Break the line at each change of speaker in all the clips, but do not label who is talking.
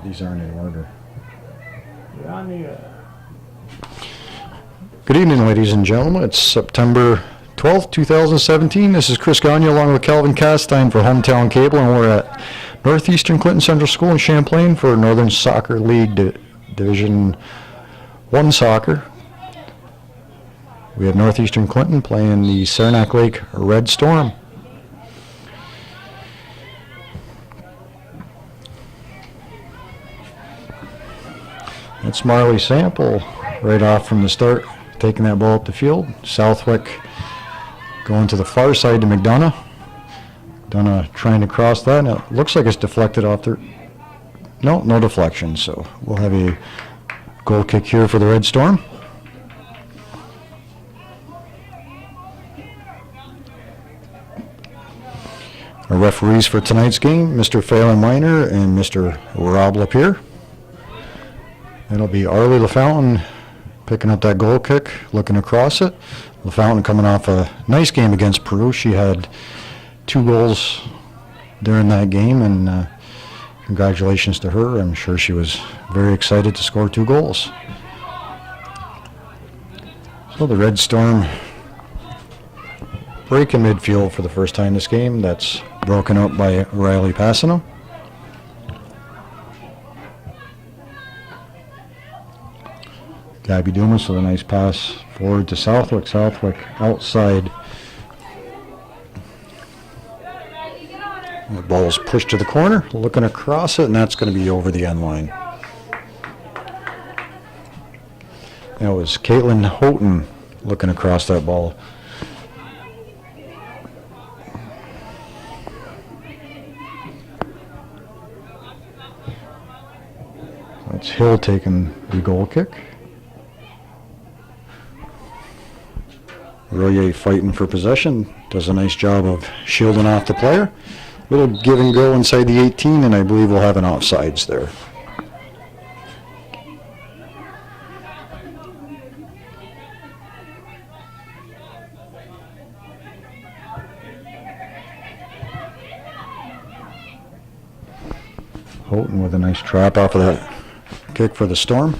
these aren't in order.
You're on the air.
Good evening, ladies and gentlemen. It's September 12th, 2017. This is Chris Gagne along with Calvin Castine for Hometown Cable, and we're at Northeastern Clinton Central School in Champlain for Northern Soccer League Division 1 soccer. We have Northeastern Clinton playing the Saranac Lake Red Storm. That's Marley Sample right off from the start, taking that ball up the field. Southwick going to the far side to McDonough. McDonough trying to cross that, and it looks like it's deflected off there. No deflection, so we'll have a goal kick here for the Red Storm. Our referees for tonight's game, Mr. Phelan Miner and Mr. Rob Lapierre. It'll be Arlie LaFountain picking up that goal kick, looking across it. LaFountain coming off a nice game against Peru. She had 2 goals during that game, and congratulations to her. I'm sure she was very excited to score 2 goals. So the Red Storm break in midfield for the first time this game. That's broken up by Riley Passano. Gabby Dumas with a nice pass forward to Southwick. Southwick outside. The ball is pushed to the corner, looking across it, and that's going to be over the end line. That was Caitlin Houghton looking across that ball. That's Hill taking the goal kick. Royer fighting for possession, does a nice job of shielding off the player. Little give and go inside the 18, and I believe we'll have an offsides there. Houghton with a nice trap off of that kick for the Storm.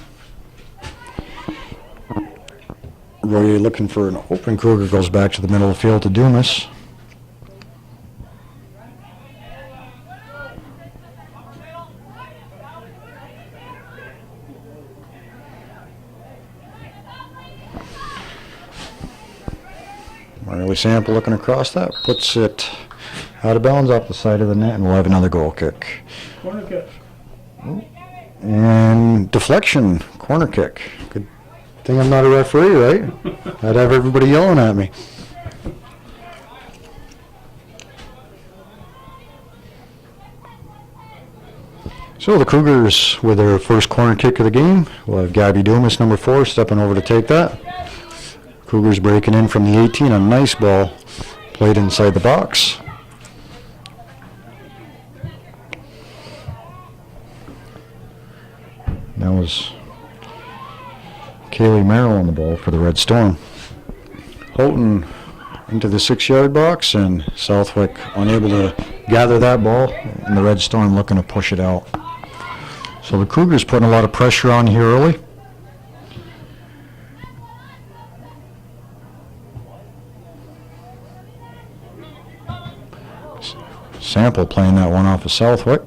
Royer looking for an open. Cougar goes back to the middle of the field to Dumas. Marley Sample looking across that, puts it out of bounds off the side of the net, and we'll have another goal kick.
Corner kick.
And deflection, corner kick. Good thing I'm not a referee, right? I'd have everybody yelling at me. So the Cougars with their first corner kick of the game. We'll have Gabby Dumas, number 4, stepping over to take that. Cougars breaking in from the 18. A nice ball played inside the box. That was Kaylee Merrill on the ball for the Red Storm. Houghton into the 6-yard box, and Southwick unable to gather that ball, and the Red Storm looking to push it out. So the Cougars putting a lot of pressure on here early. Sample playing that one off of Southwick.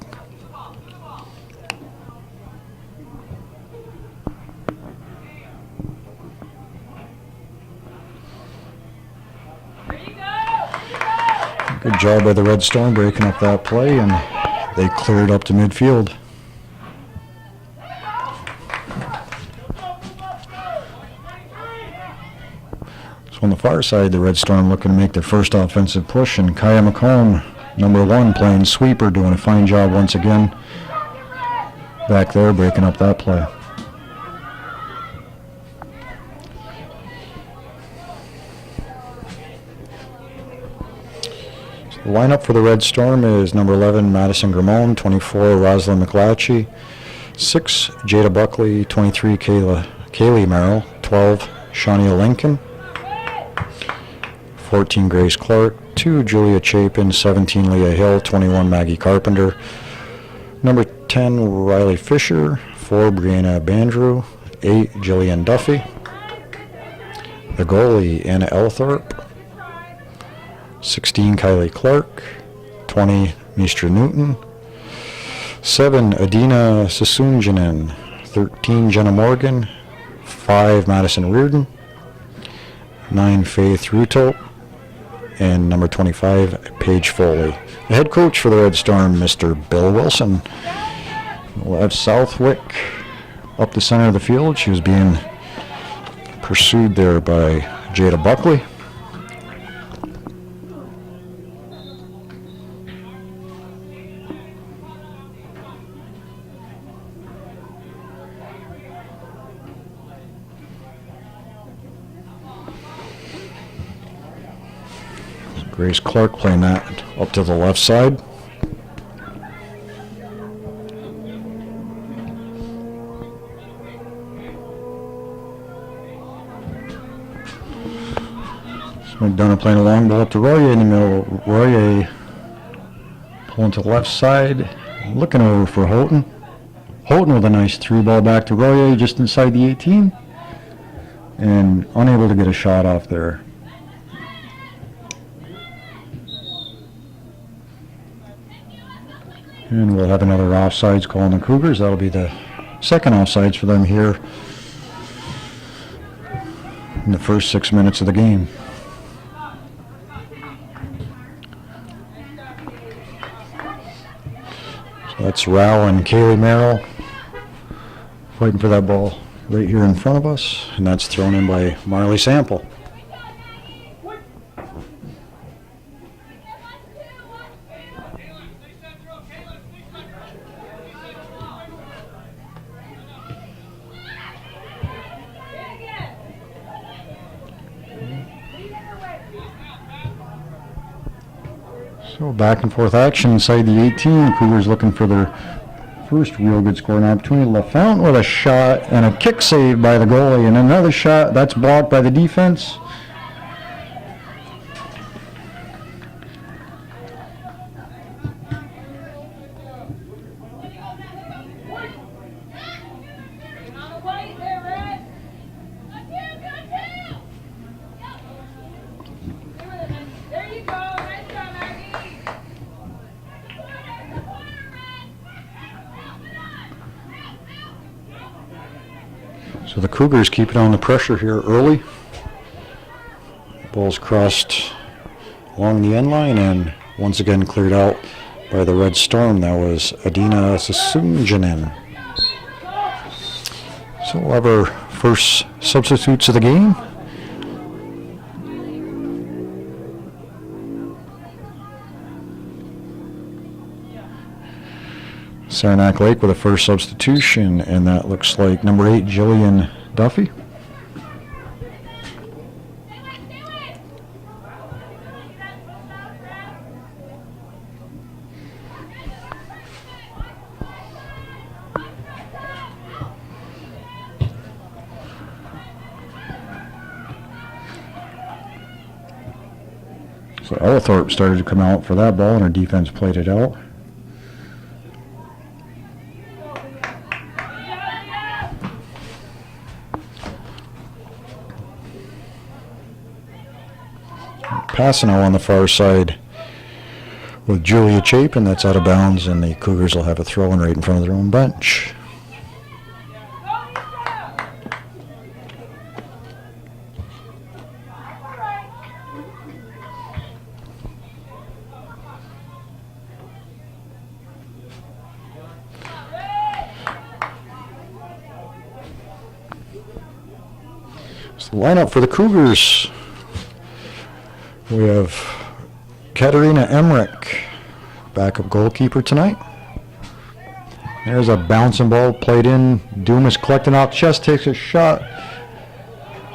Good job by the Red Storm breaking up that play, and they cleared up to midfield. So on the far side, the Red Storm looking to make their first offensive push, and Kaya McComb, number 1, playing sweeper, doing a fine job once again back there, breaking up that play. The lineup for the Red Storm is number 11, Madison Gramone, 24, Rosalind McLatchy, 6, Jada Buckley, 23, Kaylee Merrill, 12, Shania Lincoln, 14, Grace Clark, 2, Julia Chapin, 17, Leah Hill, 21, Maggie Carpenter, Number 10, Riley Fisher. 4, Brianna Bandrew. 8, Jillian Duffy. The goalie, Anna Elthorpe. 16, Kylie Clark. 20, Mistra Newton. 7, Adina Sasunjanen. 13, Jenna Morgan. 5, Madison Reardon. 9, Faith Ruto. And number 25, Paige Foley. The head coach for the Red Storm, Mr. Bill Wilson. We'll have Southwick up the center of the field. She was being pursued there by Jada Buckley. Grace Clark playing that up to the left side. McDonough playing a long ball up to Royer in the middle. Royer pulling to the left side, looking over for Houghton. Houghton with a nice through ball back to Royer just inside the 18, and unable to get a shot off there. And we'll have another offsides call on the Cougars. That'll be the second offsides for them here in the first 6 minutes of the game. So that's Rao and Kaylee Merrill fighting for that ball right here in front of us, and that's thrown in by Marley Sample. So back and forth action inside the 18. Cougars looking for their first real good scoring opportunity. LaFountain with a shot and a kick saved by the goalie, and another shot that's blocked by the defense. So the Cougars keep it on the pressure here early. Ball's crossed along the end line and once again cleared out by the Red Storm. That was Adina Sasunjanen. So we'll have our first substitutes of the game. Saranac Lake with a first substitution, and that looks like number 8, Jillian Duffy. So Elthorpe started to come out for that ball, and our defense played it out. Passano on the far side with Julia Chapin. That's out of bounds, and the Cougars will have a throw-in right in front of their own bench. So the lineup for the Cougars. We have Katerina Emmerich, backup goalkeeper tonight. There's a bouncing ball played in. Dumas collecting off chest, takes a shot.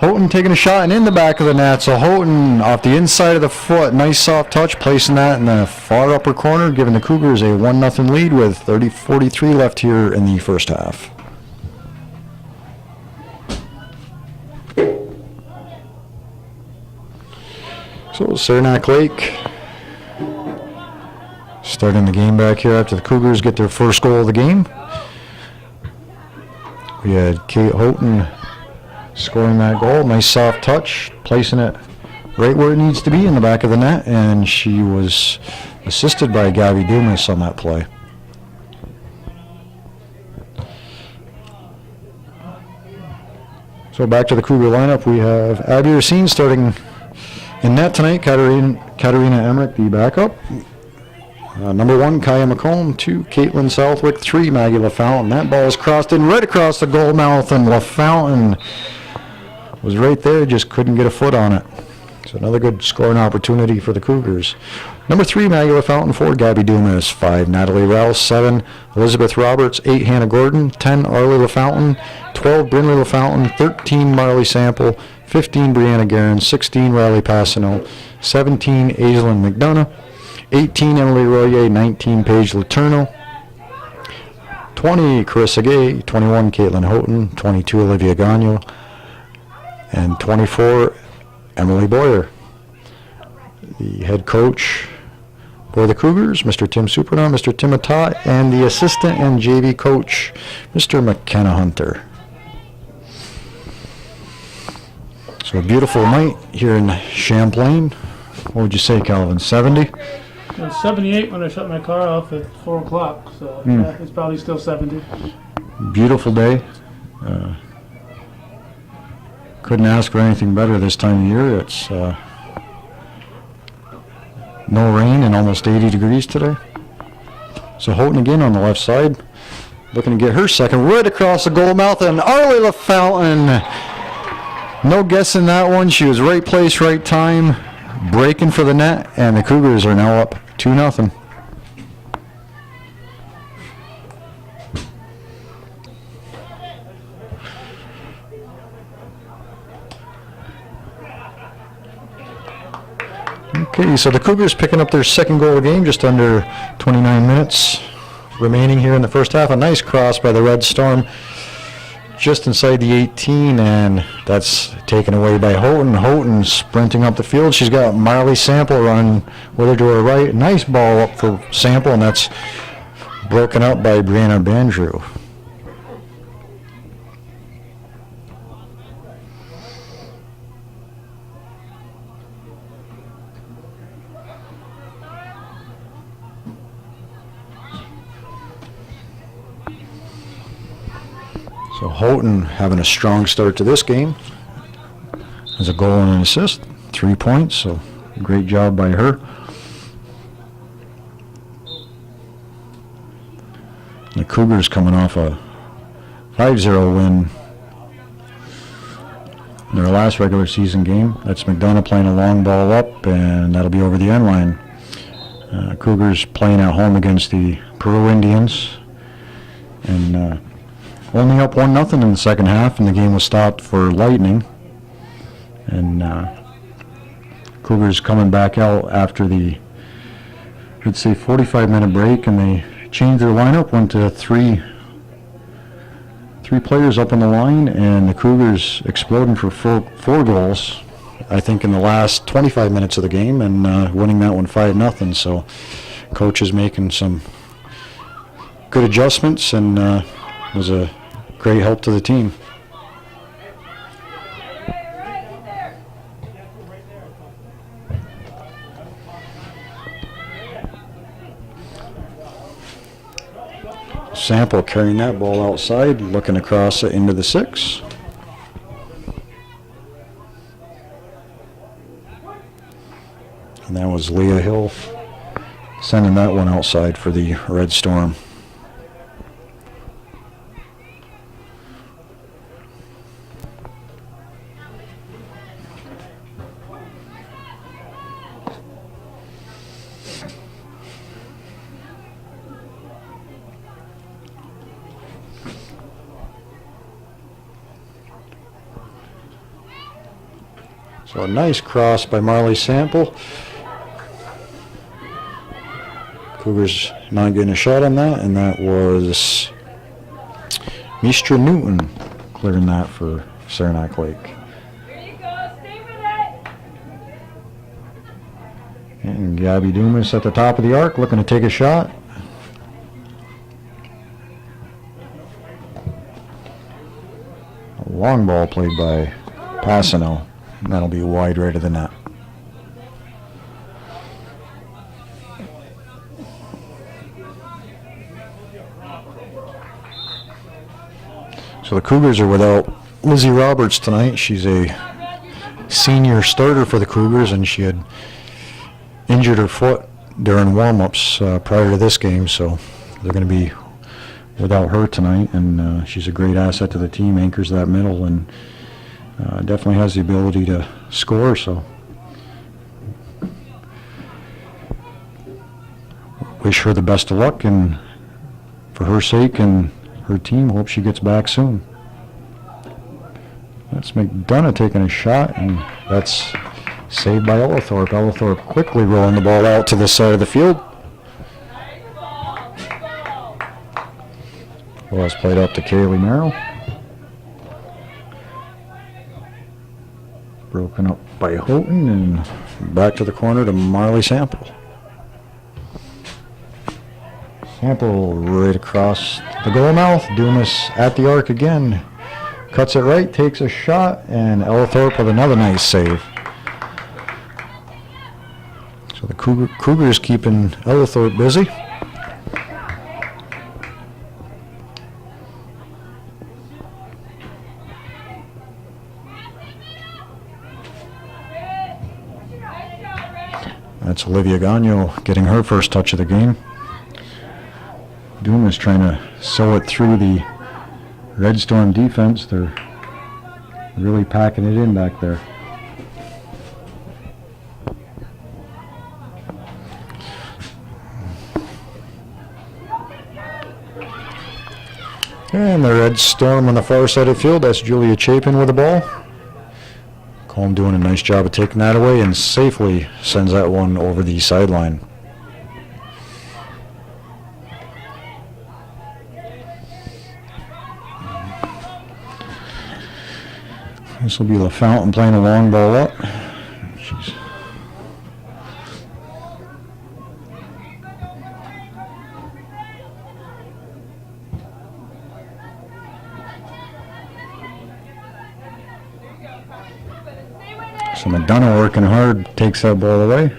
Houghton taking a shot and in the back of the net. So Houghton off the inside of the foot. Nice soft touch, placing that in the far upper corner, giving the Cougars a 1-0 lead with 30:43 left here in the first half. So Saranac Lake Starting the game back here after the Cougars get their first goal of the game. We had Kate Houghton scoring that goal. Nice soft touch, placing it right where it needs to be in the back of the net, and she was assisted by Gabby Dumas on that play. So back to the Cougar lineup. We have Abby Racine starting in net tonight. Katarina Emmerich, the backup. Number 1, Kaya McComb. 2, Caitlin Southwick. 3, Maggie LaFountain. That ball is crossed in right across the goal mouth, and LaFountain was right there, just couldn't get a foot on it. So another good scoring opportunity for the Cougars. Number 3, Maggie LaFountain. 4, Gabby Dumas. 5, Natalie Rouse. 7, Elizabeth Roberts. 8, Hannah Gordon. 10, Arlie LaFountain. 12, Brinley LaFountain. 13, Marley Sample. 15, Brianna Guerin. 16, Riley Passano. 17, Aislinn McDonough. 18, Emily Royer. 19, Paige Letourneau. 20, Carissa Gay. 21, Caitlin Houghton. 22, Olivia Gagno. And 24, Emily Boyer. The head coach for the Cougars, Mr. Tim Supernaw, Mr. Tim Atat, and the assistant and JV coach, Mr. McKenna Hunter. So a beautiful night here in Champlain. What would you say, Calvin? 70?
It was 78 when I shut my car off at 4 o'clock, so yeah, it's probably still 70.
Beautiful day. Couldn't ask for anything better this time of year. It's no rain and almost 80 degrees today. So Houghton again on the left side, looking to get her second right across the goal mouth, and Arlie LaFountain, no guessing that one. She was right place, right time, breaking for the net, and the Cougars are now up 2-0. Okay, so the Cougars picking up their second goal of the game, just under 29 minutes remaining here in the first half. A nice cross by the Red Storm just inside the 18, and that's taken away by Houghton. Houghton sprinting up the field. She's got Marley Sample running with her to her right. Nice ball up for Sample, and that's broken up by Brianna Bandrew. So Houghton having a strong start to this game. Has a goal and an assist, 3 points, so great job by her. The Cougars coming off a 5-0 win in their last regular season game. That's McDonough playing a long ball up, and that'll be over the end line. Cougars playing at home against the Peru Indians, and only up 1-0 in the second half, and the game was stopped for lightning. And Cougars coming back out after the, I'd say, 45-minute break, and they changed their lineup, went to three players up on the line, and the Cougars exploding for four goals, I think, in the last 25 minutes of the game, and winning that one 5-0. So coach is making some good adjustments, and was a great help to the team. Sample carrying that ball outside, looking across it into the 6. And that was Leah Hill sending that one outside for the Red Storm. So a nice cross by Marley Sample. Cougars not getting a shot on that, and that was Mistra Newton clearing that for Saranac Lake. And Gabby Dumas at the top of the arc, looking to take a shot. A long ball played by Passano. And that'll be wide right of the net. So the Cougars are without Lizzie Roberts tonight. She's a senior starter for the Cougars, and she had injured her foot during warm-ups prior to this game, so they're going to be without her tonight, and she's a great asset to the team, anchors that middle, and definitely has the ability to score, so wish her the best of luck, and for her sake and her team, hope she gets back soon. That's McDonough taking a shot, and that's saved by Ellithorpe. Ellithorpe quickly rolling the ball out to the side of the field. Ball is played up to Kaylee Merrill. Broken up by Houghton, and back to the corner to Marley Sample. Sample right across the goal mouth. Dumas at the arc again. Cuts it right, takes a shot, and Ellithorpe with another nice save. So the Cougars keeping Ellithorpe busy. That's Olivia Gagno getting her first touch of the game. Dumas trying to sew it through the Red Storm defense. They're really packing it in back there. And the Red Storm on the far side of the field. That's Julia Chapin with the ball. Colm doing a nice job of taking that away and safely sends that one over the sideline. This will be LaFountain playing a long ball up. She's so McDonough working hard, takes that ball away.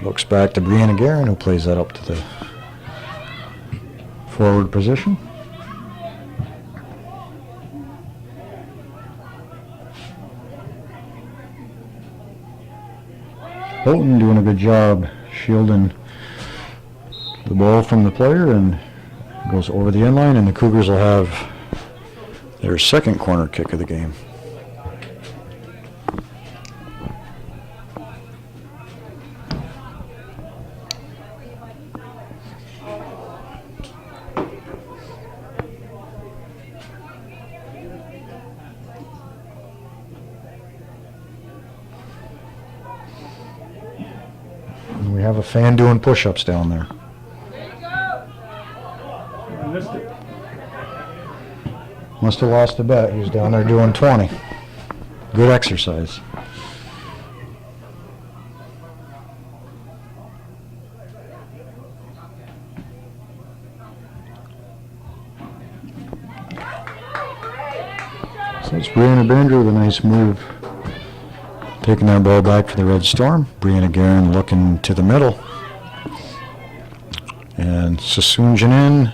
Looks back to Brianna Guerin, who plays that up to the forward position. Houghton doing a good job shielding the ball from the player, and goes over the end line, and the Cougars will have their second corner kick of the game. We have a fan doing push-ups down there.
I missed it.
Must have lost a bet. He was down there doing 20. Good exercise. So it's Brianna Bender with a nice move. Taking that ball back for the Red Storm. Brianna Guerin looking to the middle. And Sasunjan in.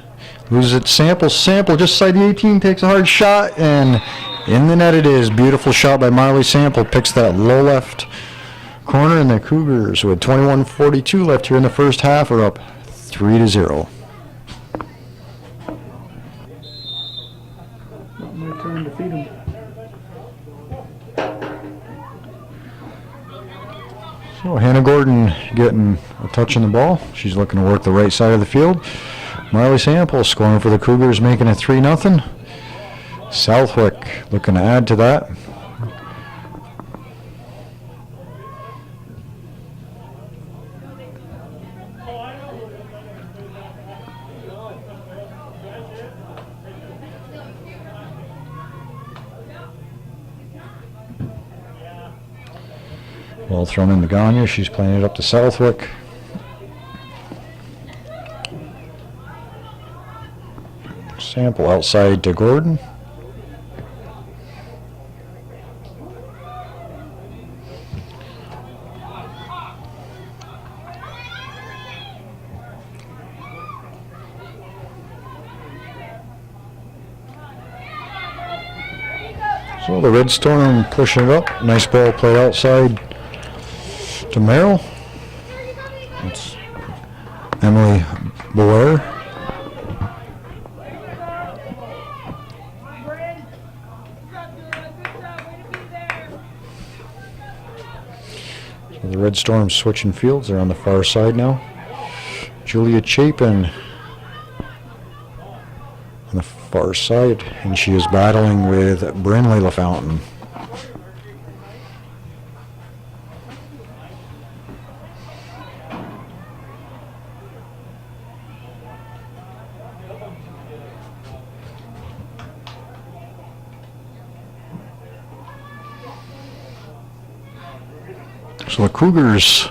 Loses it. Sample just side the 18. Takes a hard shot. And in the net it is. Beautiful shot by Marley Sample. Picks that low left corner. And the Cougars with 21:42 left here in the first half are up 3-0.
My turn to feed him.
So Hannah Gordon getting a touch on the ball. She's looking to work the right side of the field. Marley Sample scoring for the Cougars, making it 3-0. Southwick looking to add to that. Ball thrown in to Gagne. She's playing it up to Southwick. Sample outside to Gordon. So the Red Storm pushing it up. Nice ball played outside to Merrill. It's Emily Boer. So the Red Storm switching fields. They're on the far side now. Julia Chapin on the far side, and she is battling with Brinley LaFountain. So the Cougars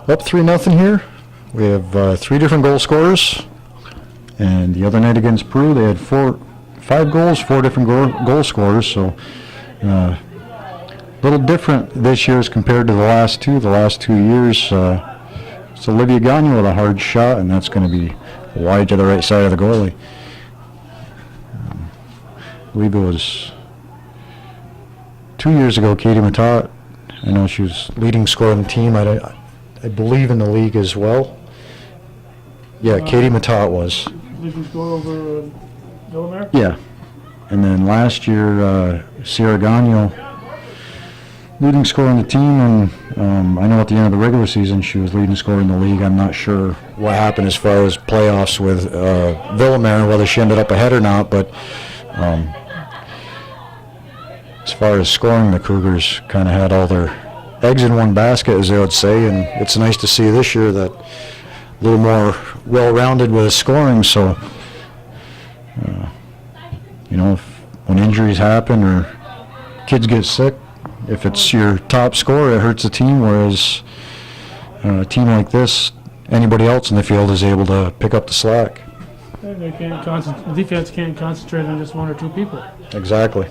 up 3-0 here. We have 3 different goal scorers. And the other night against Peru, they had 5 goals, 4 different goal scorers. So a little different this year as compared to the last 2. The last 2 years, it's Olivia Gagne with a hard shot, and that's going to be wide to the right side of the goalie. I believe it was 2 years ago, Katie Matat. I know she was leading scorer on the team. I believe in the league as well. Yeah, Katie Matat was.
Did you score over Villamere?
Yeah. And then last year, Sierra Gagno, leading scorer on the team, and I know at the end of the regular season she was leading scorer in the league. I'm not sure what happened as far as playoffs with Villamere, whether she ended up ahead or not, but as far as scoring, the Cougars kind of had all their eggs in one basket, as they would say, and it's nice to see this year that a little more well-rounded with scoring. So, you know, when injuries happen or kids get sick, if it's your top scorer, it hurts the team, whereas a team like this, anybody else in the field is able to pick up the slack.
They can't the defense can't concentrate on just 1 or 2 people.
Exactly.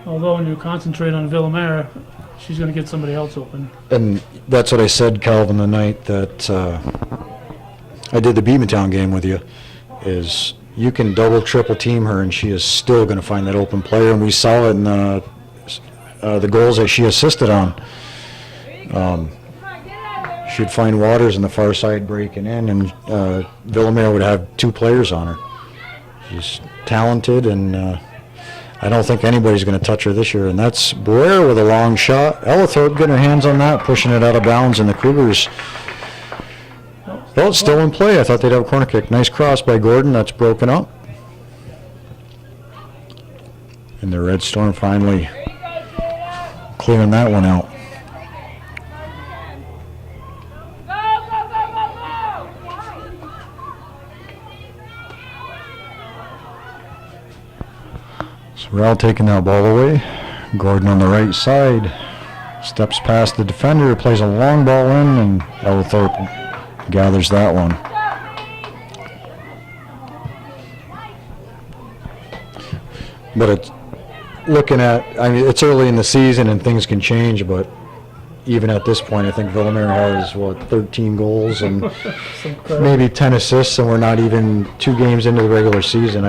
Although when you concentrate on Villamere, she's going to get somebody else open.
And that's what I said, Calvin, the night that I did the Beavertown game with you, is you can double, triple team her, and she is still going to find that open player. And we saw it in the goals that she assisted on. She'd find Waters on the far side breaking in, and Villamere would have 2 players on her. She's talented, and I don't think anybody's going to touch her this year, and that's Boyer with a long shot. Ellithorpe getting her hands on that, pushing it out of bounds, and the Cougars, well, it's still in play. I thought they'd have a corner kick. Nice cross by Gordon. That's broken up. And the Red Storm finally clearing that one out. So we're all taking that ball away. Gordon on the right side steps past the defender, plays a long ball in, and Ellithorpe gathers that one. But it's looking at, I mean, it's early in the season and things can change, but even at this point, I think Villamere has, 13 goals and maybe 10 assists, and we're not even 2 games into the regular season.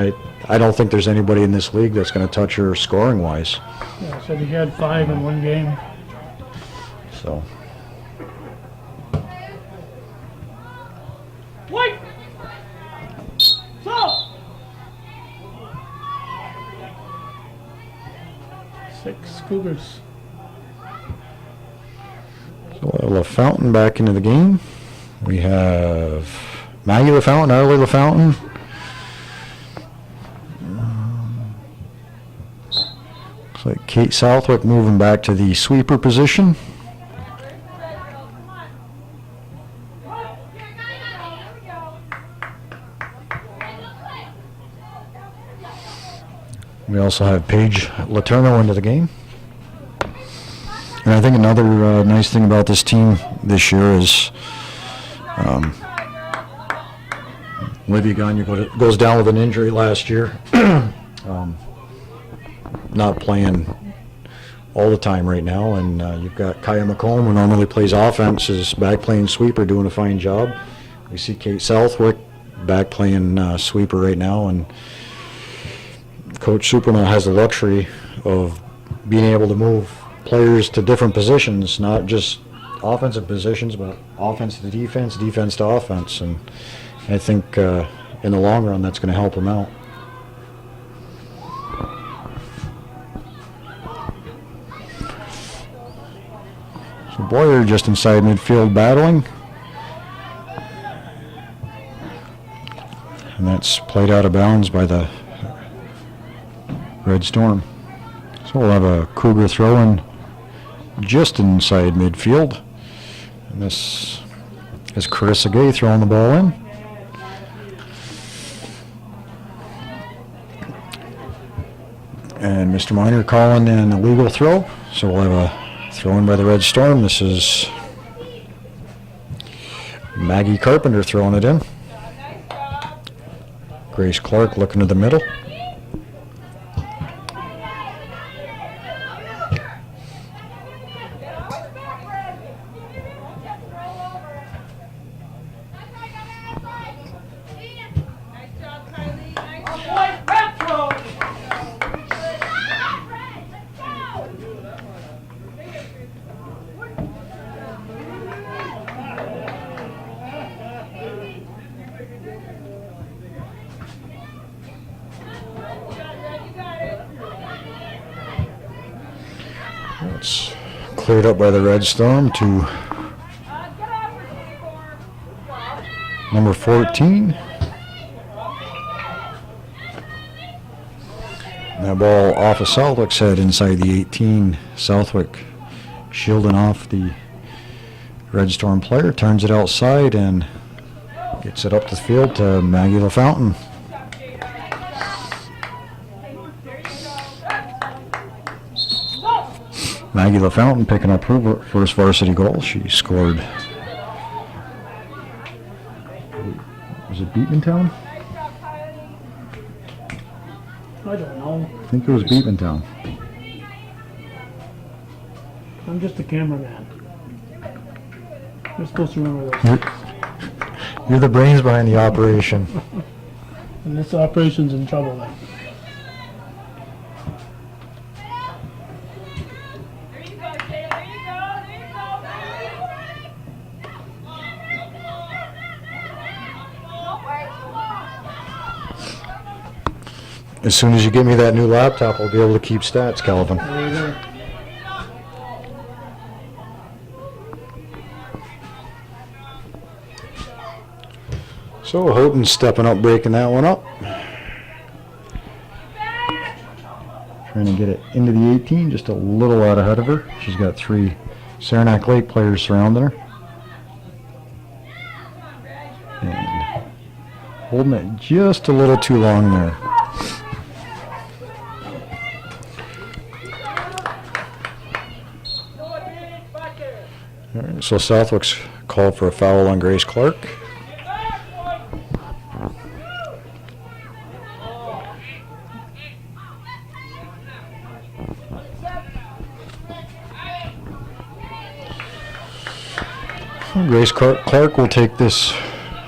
I don't think there's anybody in this league that's going to touch her scoring-wise.
Yeah, so he had 5 in 1 game.
So.
Wait! So! 6 Cougars.
So LaFountain back into the game. We have Maggie LaFountain, Arlie LaFountain. Looks like Kate Southwick moving back to the sweeper position. We also have Paige Letourneau into the game. And I think another nice thing about this team this year is Olivia Gagne goes down with an injury last year. Not playing all the time right now, and you've got Kaya McComb, who normally plays offense, is back playing sweeper, doing a fine job. We see Kate Southwick back playing sweeper right now, and Coach Supernal has the luxury of being able to move players to different positions, not just offensive positions, but offense to defense, defense to offense, and I think in the long run that's going to help them out. So Boyer just inside midfield battling. And that's played out of bounds by the Red Storm. So we'll have a Cougar throw in just inside midfield. And this is Carissa Gay throwing the ball in. And Mr. Minor calling an illegal throw. So we'll have a throw in by the Red Storm. This is Maggie Carpenter throwing it in. Grace Clark looking to the middle. It's cleared up by the Red Storm to number 14. That ball off of Southwick's head inside the 18. Southwick shielding off the Red Storm player, turns it outside and gets it up the field to Maggie LaFountain. Maggie LaFountain picking up her first varsity goal. She scored. Was it Beatmantown?
I don't know.
I think it was Beatmantown.
I'm just a cameraman. You're supposed to remember those.
You're the brains behind the operation.
And this operation's in trouble then.
As soon as you give me that new laptop, I'll be able to keep stats, Calvin.
There you go.
So Houghton's stepping up, breaking that one up. Trying to get it into the 18, just a little out ahead of her. She's got 3 Saranac Lake players surrounding her. And holding it just a little too long there. All right, so Southwick's called for a foul on Grace Clark. Grace Clark will take this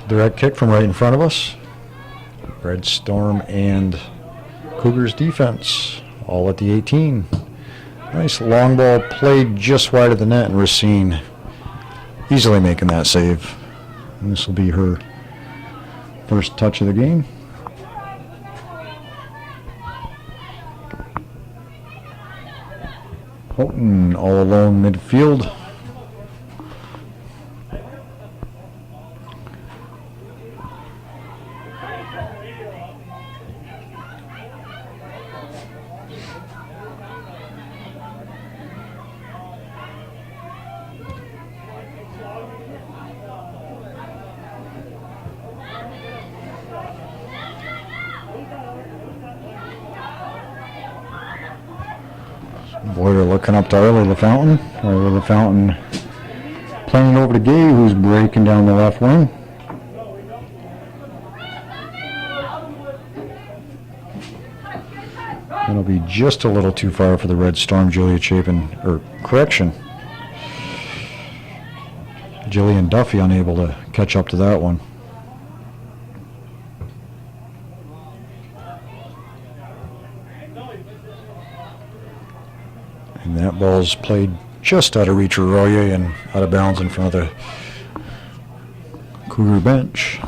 direct kick from right in front of us. Red Storm and Cougars defense all at the 18. Nice long ball played just wide of the net, and Racine easily making that save. And this will be her first touch of the game. Houghton all alone midfield. Boyer looking up to Arlie LaFountain. Arlie LaFountain playing over to Gay, who's breaking down the left wing. It'll be just a little too far for the Red Storm. Julia Chapin, or correction, Jillian Duffy unable to catch up to that one. And that ball's played just out of reach of Royer and out of bounds in front of the Cougar bench.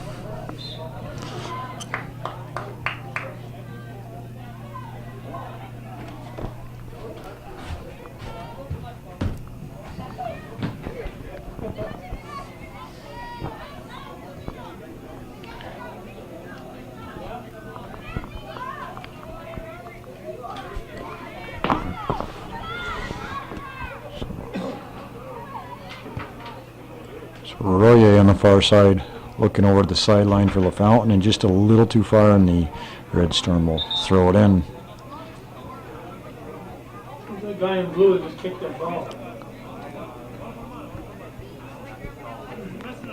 Royer on the far side, looking over the sideline for LaFountain, and just a little too far, and the Red Storm will throw it in.
The guy in blue that just kicked that ball.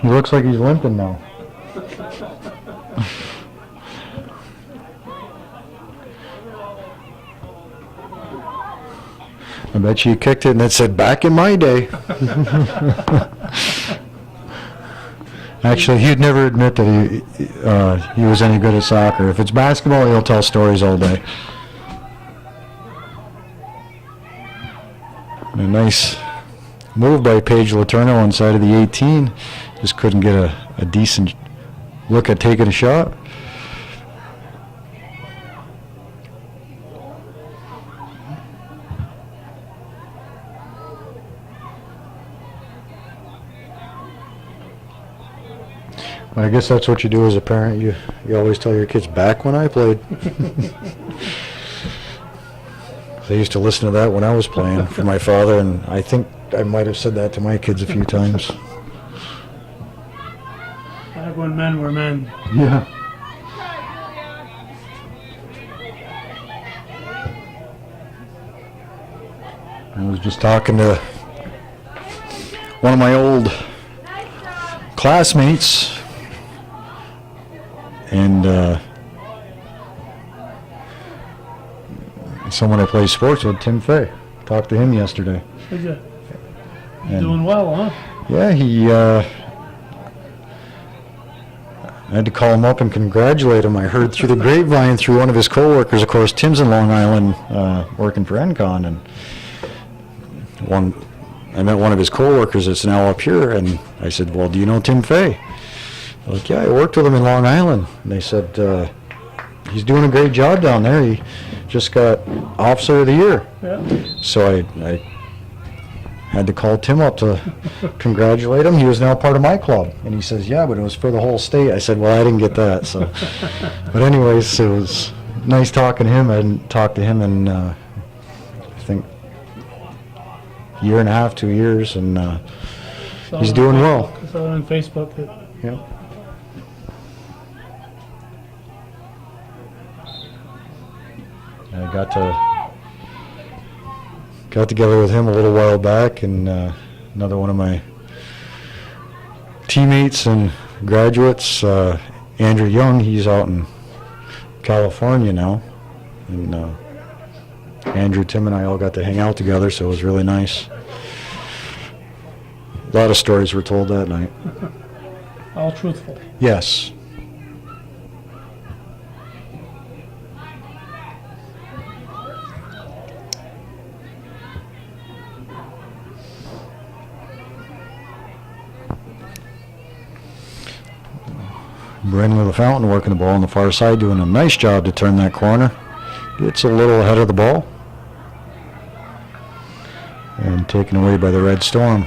He looks like he's limping now. I bet you kicked it and it said, "Back in my day." Actually, he'd never admit that he was any good at soccer. If it's basketball, he'll tell stories all day. And a nice move by Paige Letourneau inside of the 18. Just couldn't get a decent look at taking a shot. I guess that's what you do as a parent. You always tell your kids, "Back when I played." They used to listen to that when I was playing for my father, and I think I might have said that to my kids a few times.
Back when men were men.
Yeah. I was just talking to one of my old classmates, and someone I play sports with, Tim Fay. Talked to him yesterday.
Did you?
And
Doing well, huh?
yeah, he. I had to call him up and congratulate him. I heard through the grapevine through one of his coworkers. Of course, Tim's in Long Island working for NCON, and I met one of his coworkers that's now up here, and I said, "Well, do you know Tim Fay?" They're like, "Yeah, I worked with him in Long Island." And they said, "He's doing a great job down there. He just got Officer of the Year."
Yeah.
So I had to call Tim up to congratulate him. He was now part of my club. And he says, "Yeah, but it was for the whole state." I said, "Well, I didn't get that." So, but anyways, it was nice talking to him. I hadn't talked to him in, I think, year and a half, 2 years, and he's doing well.
I saw it on Facebook.
Yeah. I got together with him a little while back, and another one of my teammates and graduates, Andrew Young. He's out in California now, and Andrew, Tim, and I all got to hang out together, so it was really nice. A lot of stories were told that night.
All truthful.
Yes. Brendan LaFountain working the ball on the far side, doing a nice job to turn that corner. Gets a little ahead of the ball. And taken away by the Red Storm.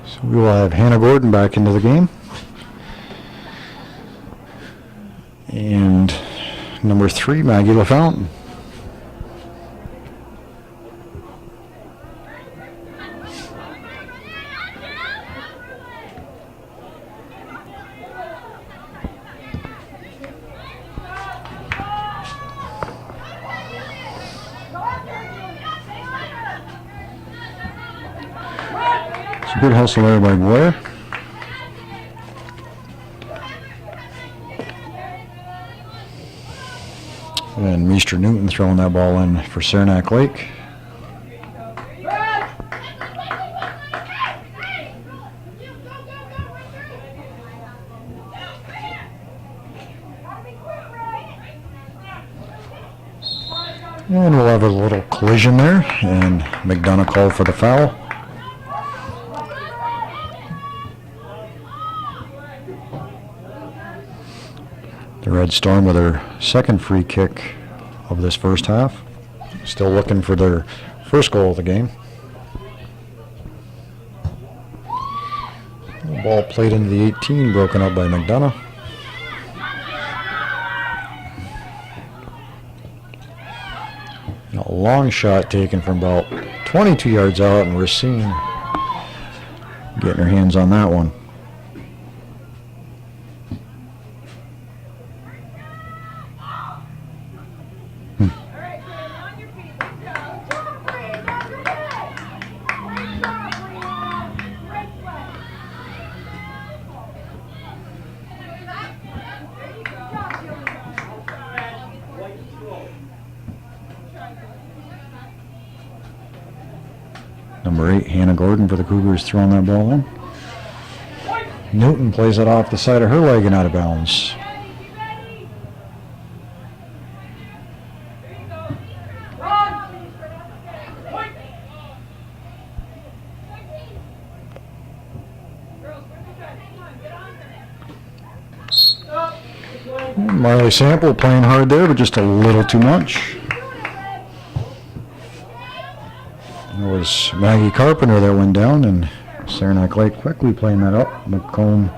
So we will have Hannah Gordon back into the game. And number 3, Maggie LaFountain. Good hustle there by Boyer. And Mr. Newton throwing that ball in for Saranac Lake. And we'll have a little collision there, and McDonough called for the foul. The Red Storm with their second free kick of this first half. Still looking for their first goal of the game. The ball played into the 18, broken up by McDonough. A long shot taken from about 22 yards out, and we're seeing getting her hands on that one. Number 8, Hannah Gordon for the Cougars, throwing that ball in. Newton plays it off the side of her leg and out of bounds. Marley Sample playing hard there, but just a little too much. It was Maggie Carpenter that went down, and Saranac Lake quickly playing that up. McComb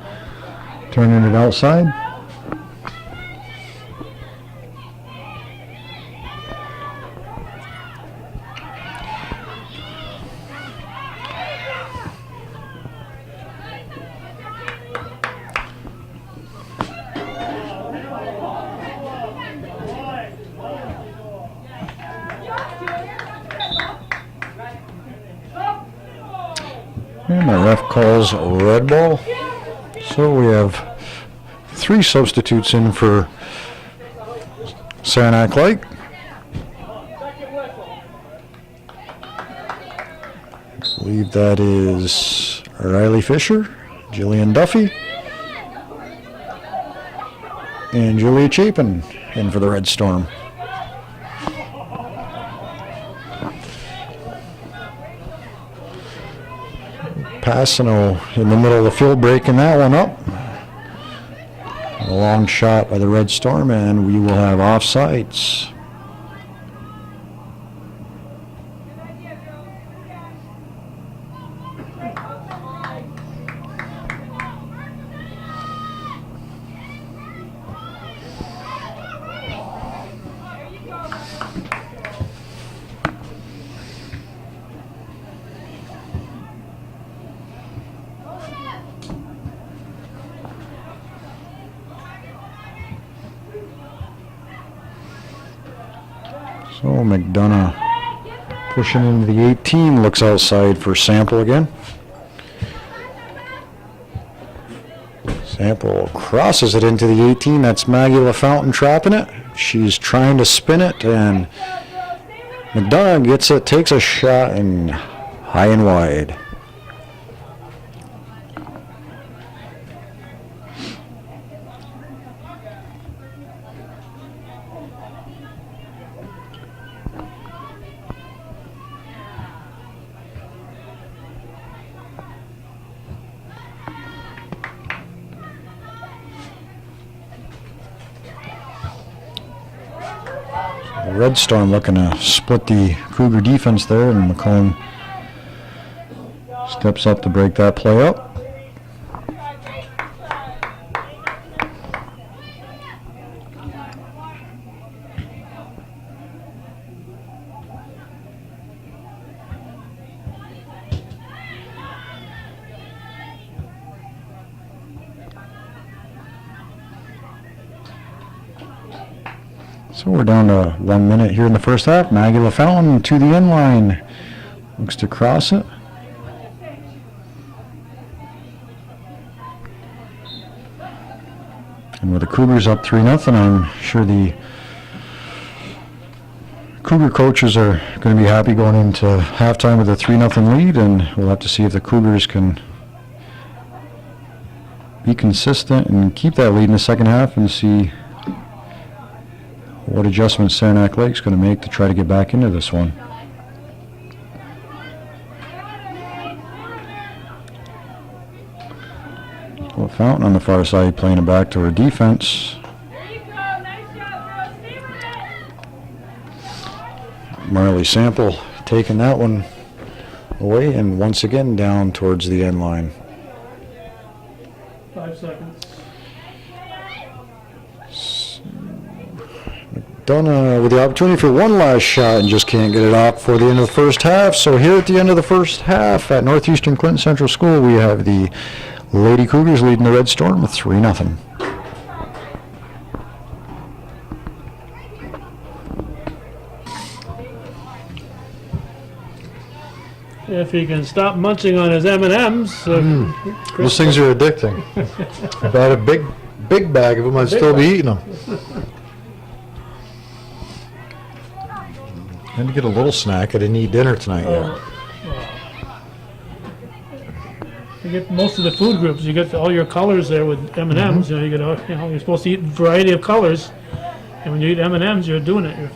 turning it outside. And the ref calls a red ball. So we have 3 substitutes in for Saranac Lake. I believe that is Riley Fisher, Jillian Duffy, and Julia Chapin in for the Red Storm. Passano in the middle of the field, breaking that one up. A long shot by the Red Storm, and we will have offsides. So McDonough pushing into the 18, looks outside for Sample again. Sample crosses it into the 18. That's Maggie LaFountain trapping it. She's trying to spin it, and McDonough gets it, takes a shot, and high and wide. The Red Storm looking to split the Cougar defense there, and McComb steps up to break that play up. So we're down to 1 minute here in the first half. Maggie LaFountain to the end line. Looks to cross it. And with the Cougars up 3-0, I'm sure the Cougar coaches are going to be happy going into halftime with a 3-0 lead, and we'll have to see if the Cougars can be consistent and keep that lead in the second half and see what adjustments Saranac Lake's going to make to try to get back into this one. Well, Fountain on the far side playing it back to her defense. Marley Sample taking that one away and once again down towards the end line.
5 seconds.
McDonough with the opportunity for one last shot and just can't get it off before the end of the first half. So here at the end of the first half at Northeastern Clinton Central School, we have the Lady Cougars leading the Red Storm with 3-0.
If he can stop munching on his M&Ms.
Those things are addicting. If I had a big bag of them, I'd still be eating them. I had to get a little snack. I didn't eat dinner tonight yet.
You get most of the food groups. You get all your colors there with M&Ms. You know, you get all, you're supposed to eat a variety of colors, and when you eat M&Ms, you're doing it.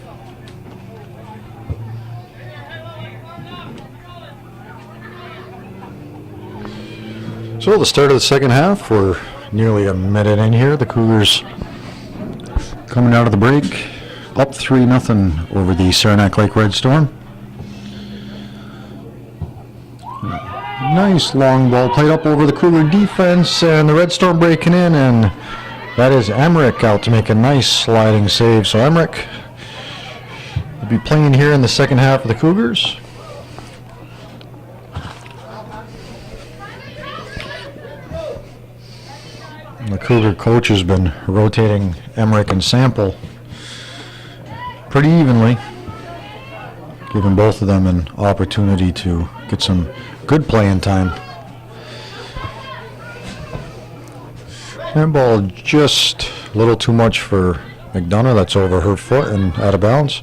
So the start of the second half, we're nearly a minute in here. The Cougars coming out of the break, up 3-0 over the Saranac Lake Red Storm. Nice long ball played up over the Cougar defense, and the Red Storm breaking in, and that is Emmerich out to make a nice sliding save. So Emmerich will be playing here in the second half of the Cougars. The Cougar coach has been rotating Emmerich and Sample pretty evenly, giving both of them an opportunity to get some good playing time. Handball just a little too much for McDonough. That's over her foot and out of bounds.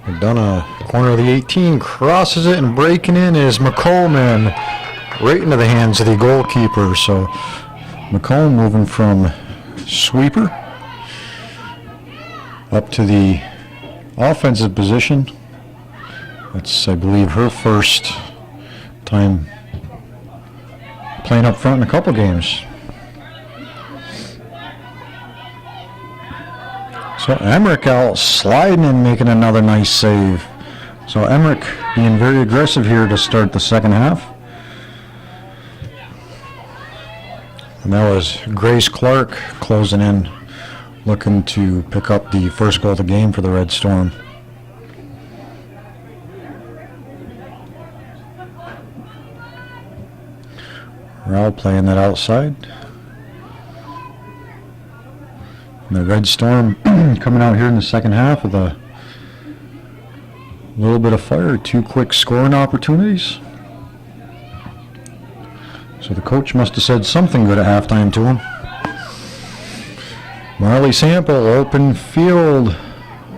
McDonough, corner of the 18, crosses it, and breaking in is McColeman, right into the hands of the goalkeeper. So McComb moving from sweeper up to the offensive position. That's, I believe, her first time playing up front in a couple games. So Emmerich out sliding and making another nice save. So Emmerich being very aggressive here to start the second half. And that was Grace Clark closing in, looking to pick up the first goal of the game for the Red Storm. Rao playing that outside. And the Red Storm coming out here in the second half with a little bit of fire, 2 quick scoring opportunities. So the coach must have said something good at halftime to him. Marley Sample, open field,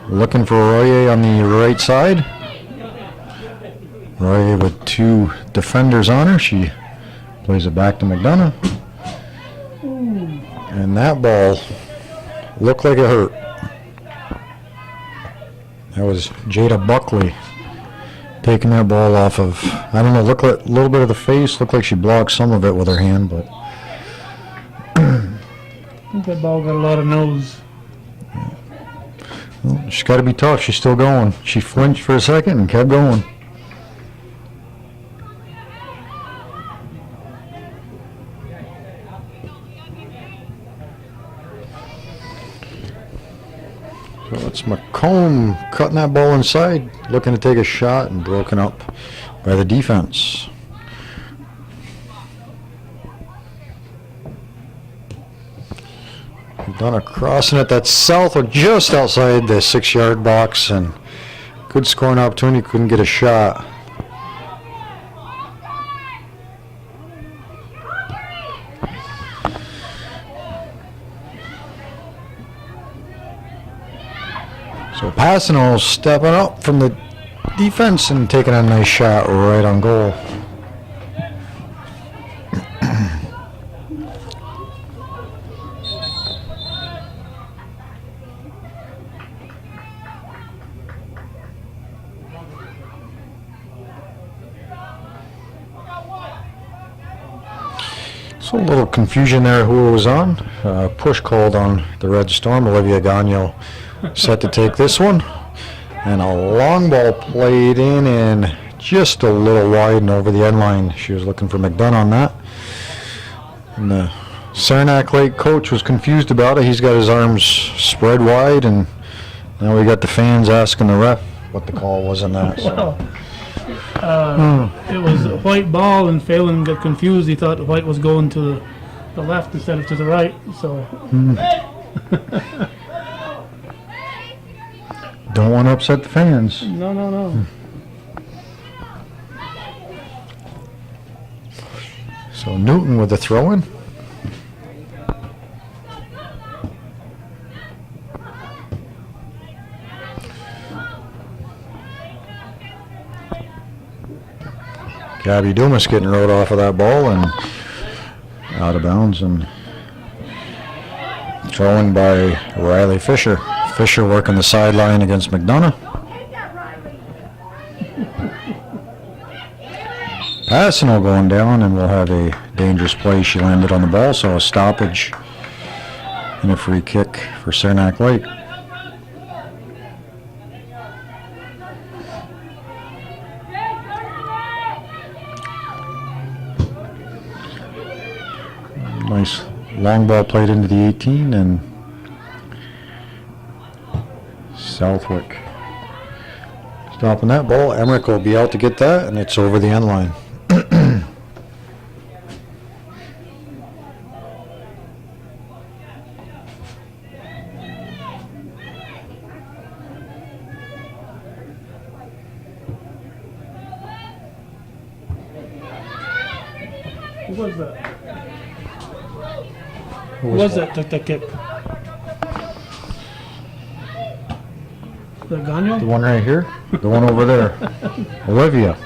looking for Royer on the right side. Royer with 2 defenders on her. She plays it back to McDonough. And that ball looked like it hurt. That was Jada Buckley taking that ball off of, I don't know, looked like a little bit of the face, looked like she blocked some of it with her hand, but
I think that ball got a lot of nose.
well, she's got to be tough. She's still going. She flinched for a second and kept going. So it's McComb cutting that ball inside, looking to take a shot, and broken up by the defense. McDonough crossing it, that's south or just outside the 6-yard box, and good scoring opportunity, couldn't get a shot. So Passano stepping up from the defense and taking a nice shot right on goal. So a little confusion there who it was on. Push called on the Red Storm. Olivia Gagno set to take this one. And a long ball played in and just a little wide and over the end line. She was looking for McDonough on that. And the Saranac Lake coach was confused about it. He's got his arms spread wide, and now we got the fans asking the ref what the call was on that. So.
Well, it was a white ball, and Phelan got confused. He thought the white was going to the left instead of to the right. So
Don't want to upset the fans.
no.
So Newton with the throw-in. Gabby Dumas getting rode off of that ball and out of bounds, and thrown by Riley Fisher. Fisher working the sideline against McDonough. Passano going down, and we'll have a dangerous play. She landed on the ball, so a stoppage and a free kick for Saranac Lake. Nice long ball played into the 18, and Southwick stopping that ball. Emmerich will be out to get that, and it's over the end line.
Who was that?
Who
Who was that took the kick? The
The
Gagno?
one right here? The one over there. Olivia.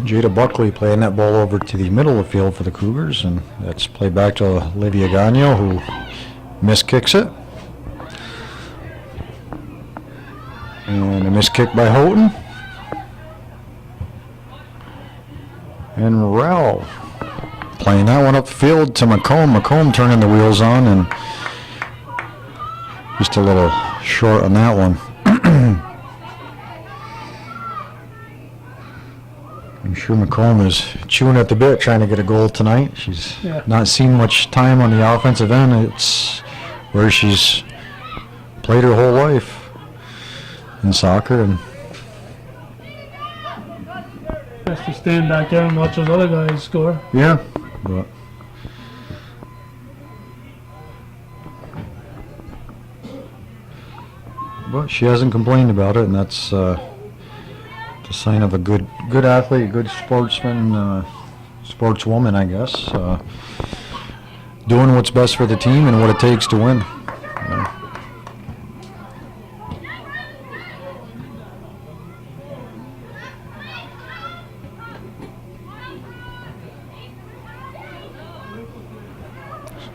Jada Buckley playing that ball over to the middle of the field for the Cougars, and that's played back to Olivia Gagno, who miskicks it. And a miskick by Houghton. And Rowell playing that one up the field to McComb. McComb turning the wheels on, and just a little short on that one. I'm sure McComb is chewing at the bit trying to get a goal tonight. She's not seen much time on the offensive end. It's where she's played her whole life in soccer. And
Has to stand back there and watch those other guys score.
yeah, but she hasn't complained about it, and that's the sign of a good athlete, good sportsman, sportswoman, I guess. Doing what's best for the team and what it takes to win.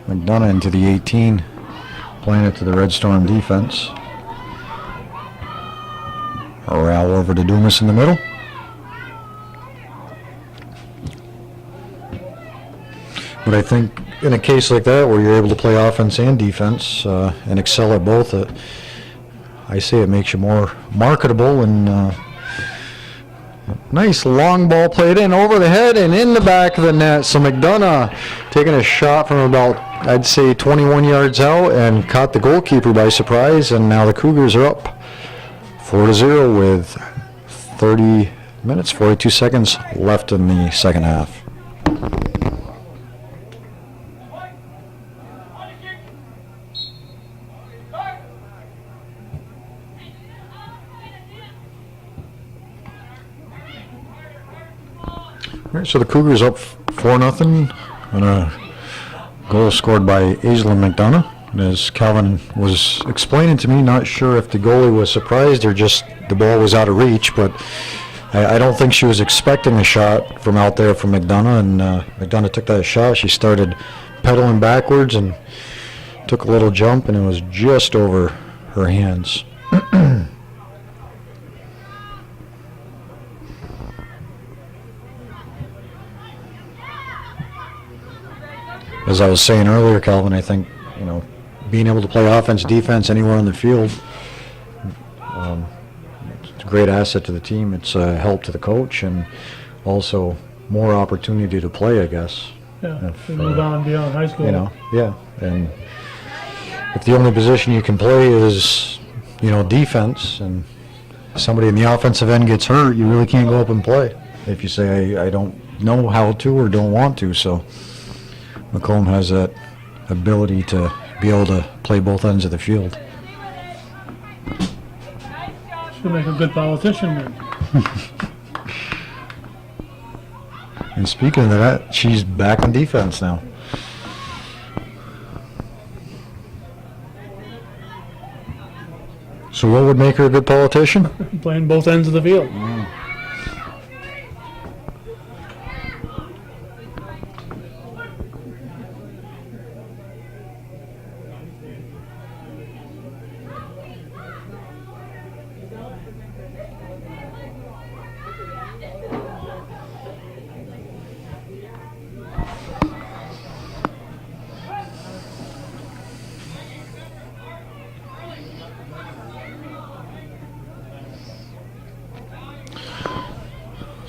McDonough into the 18, playing it to the Red Storm defense. Corral over to Dumas in the middle. But I think in a case like that where you're able to play offense and defense and excel at both, I say it makes you more marketable. And nice long ball played in over the head and in the back of the net. So McDonough taking a shot from about, I'd say, 21 yards out and caught the goalkeeper by surprise. And now the Cougars are up 4-0 with 30 minutes, 42 seconds left in the second half. All right, so the Cougars up 4-0 on a goal scored by Aislinn McDonough. As Calvin was explaining to me, not sure if the goalie was surprised or just the ball was out of reach, but I don't think she was expecting a shot from out there from McDonough, and McDonough took that shot. She started pedaling backwards and took a little jump, and it was just over her hands. As I was saying earlier, Calvin, I think, being able to play offense, defense anywhere on the field, it's a great asset to the team. It's a help to the coach and also more opportunity to play, I guess.
Yeah, to move on beyond high school.
Yeah. And if the only position you can play is, defense, and somebody in the offensive end gets hurt, you really can't go up and play if you say, I don't know how to or don't want to. So Macomb has that ability to be able to play both ends of the field.
She'll make a good politician then.
And speaking of that, she's back on defense now. So what would make her a good politician?
Playing both ends of the field.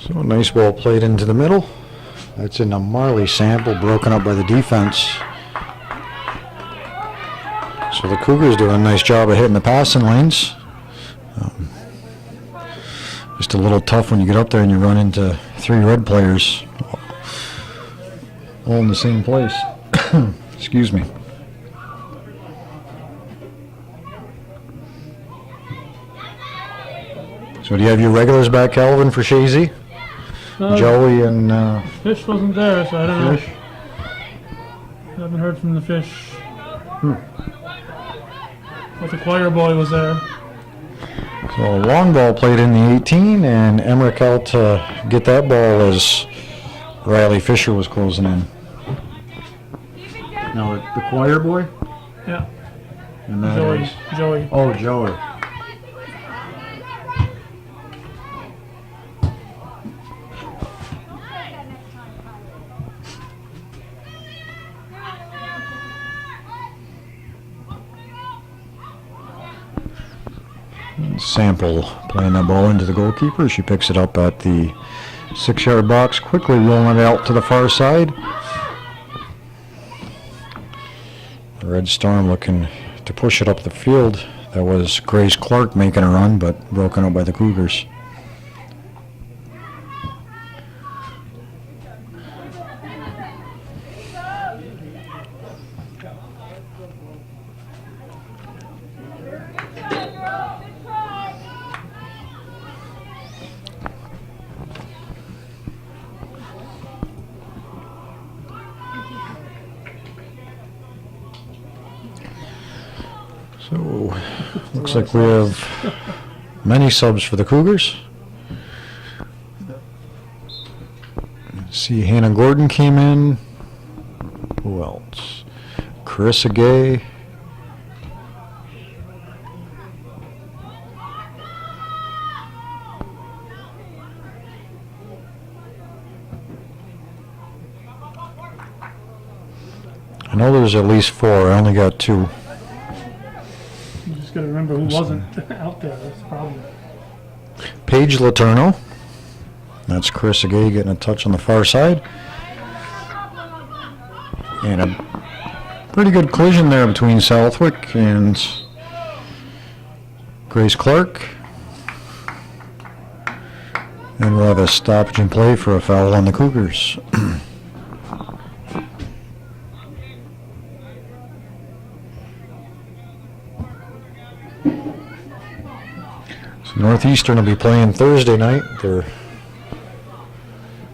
So a nice ball played into the middle. That's in a Marley sample, broken up by the defense. So the Cougars doing a nice job of hitting the passing lanes. Just a little tough when you get up there and you run into three red players all in the same place. Excuse me. So do you have your regulars back, Calvin, for Shazy? Joey and
Fish wasn't there, so I don't
Fish?
know. I haven't heard from the Fish. But the choir boy was there.
So a long ball played in the 18, and Emmerich out to get that ball as Riley Fisher was closing in. Now the choir boy?
Yeah.
And that is-
Joey.
Oh, Joey. Sample playing that ball into the goalkeeper. She picks it up at the 6-yard box, quickly rolling it out to the far side. The Red Storm looking to push it up the field. That was Grace Clark making a run, but broken up by the Cougars. So, looks like we have many subs for the Cougars. See, Hannah Gordon came in. Who else? Carissa Gay. I know there's at least 4. I only got 2.
You just gotta remember who wasn't out there, that's the problem.
Paige Letourneau. That's Chris Agay getting a touch on the far side. And a pretty good collision there between Southwick and Grace Clark. And we'll have a stoppage in play for a foul on the Cougars. So Northeastern will be playing Thursday night, their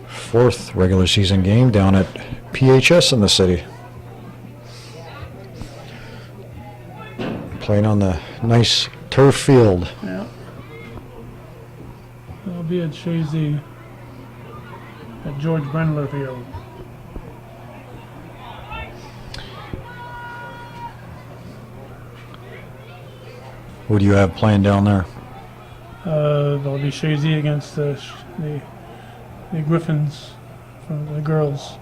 4th regular season game down at PHS in the city. Playing on the nice turf field.
Yeah. It'll be at Shazy at George Brendler Field.
Who do you have playing down there?
There'll be Shazy against the Griffins from the girls.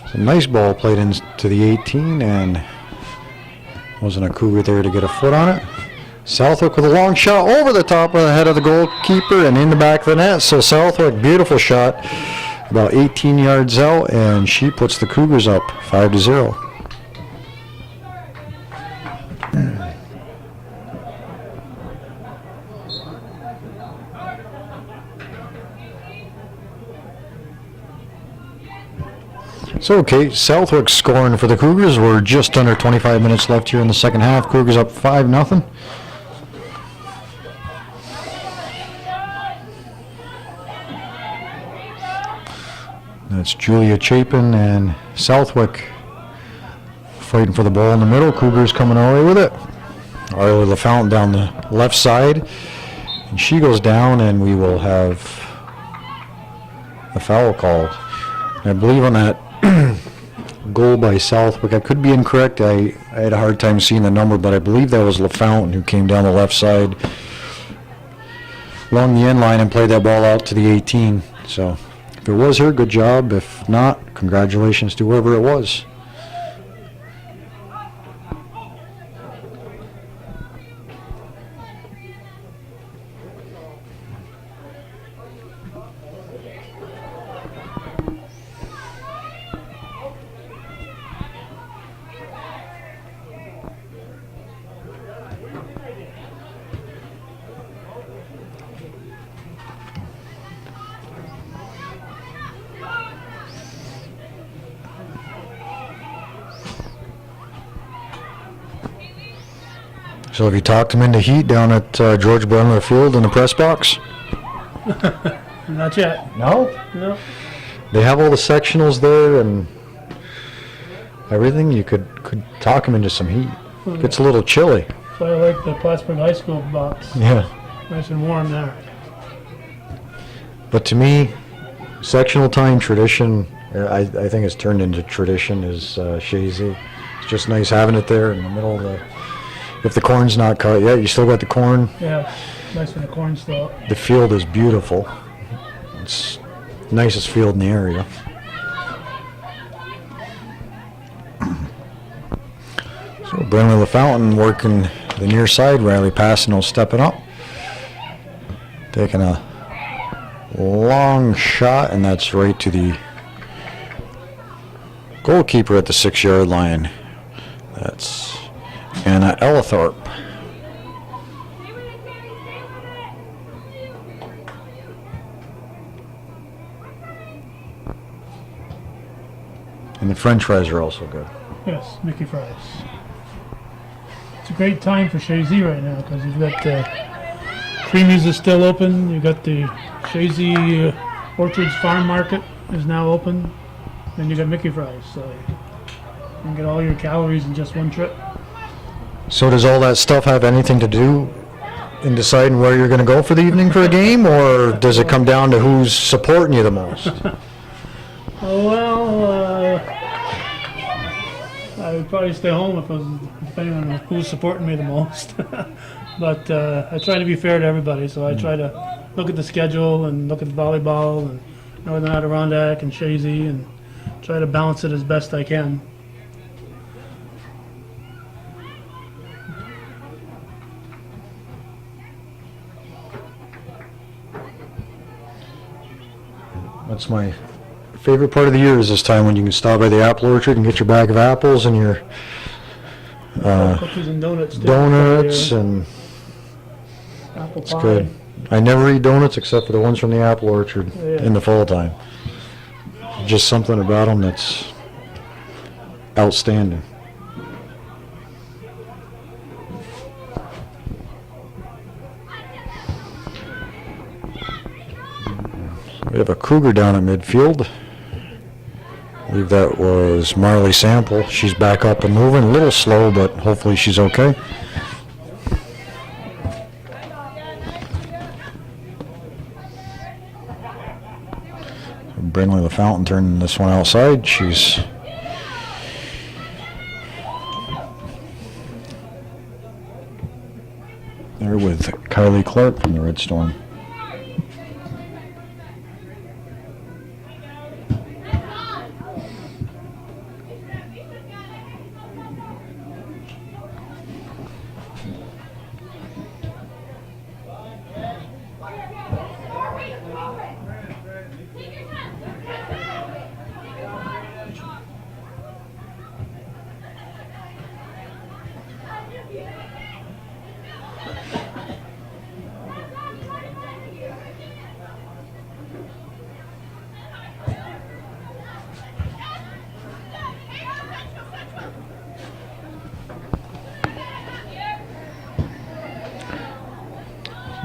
It's a nice ball played into the 18, and wasn't a Cougar there to get a foot on it. Southwick with a long shot over the top of the head of the goalkeeper and in the back of the net. So Southwick, beautiful shot, about 18 yards out, and she puts the Cougars up 5-0. So, Kate, Southwick scoring for the Cougars. We're just under 25 minutes left here in the second half. Cougars up 5-0. That's Julia Chapin and Southwick fighting for the ball in the middle. Cougars coming away with it. Arlie LaFountain down the left side. And she goes down, and we will have a foul called. And I believe on that goal by Southwick, I could be incorrect. I had a hard time seeing the number, but I believe that was LaFountain who came down the left side along the end line and played that ball out to the 18. So if it was her, good job. If not, congratulations to whoever it was. So have you talked him into heat down at George Brendler Field in the press box?
Not yet.
No?
No.
They have all the sectionals there and everything. You could talk him into some heat. Gets a little chilly.
So I like the Plattsburgh High School box.
Yeah.
Nice and warm there.
But to me, sectional time tradition, I think it's turned into tradition, is Shazy. It's just nice having it there in the middle of the... If the corn's not cut yet, you still got the corn.
Yeah, nice when the corn's still up.
The field is beautiful. It's the nicest field in the area. So Brendler LaFountain working the near side. Riley Passano stepping up. Taking a long shot, and that's right to the goalkeeper at the 6-yard line. That's Anna Ellithorpe. And the French fries are also good.
Yes, Mickey fries. It's a great time for Shazy right now because you've got Creamies is still open. You've got the Shazy Orchards Farm Market is now open. Then you got Mickey fries, so you can get all your calories in just one trip.
So does all that stuff have anything to do in deciding where you're going to go for the evening for a game, or does it come down to who's supporting you the most?
Well, I would probably stay home if I was, depending on who's supporting me the most. But I try to be fair to everybody, so I try to look at the schedule and look at volleyball and Northern Adirondack and Shazy and try to balance it as best I can.
That's my favorite part of the year, is this time when you can stop by the apple orchard and get your bag of apples and your
Cookies and donuts. too.
donuts, and
Apple
it's
pie.
good. I never eat donuts except for the ones from the apple orchard
Yeah.
in the fall time. Just something about them that's outstanding. We have a Cougar down at midfield. I believe that was Marley Sample. She's back up and moving, a little slow, but hopefully she's okay. Brindley LaFountain turning this one outside. She's there with Kylie Clark from the Red Storm.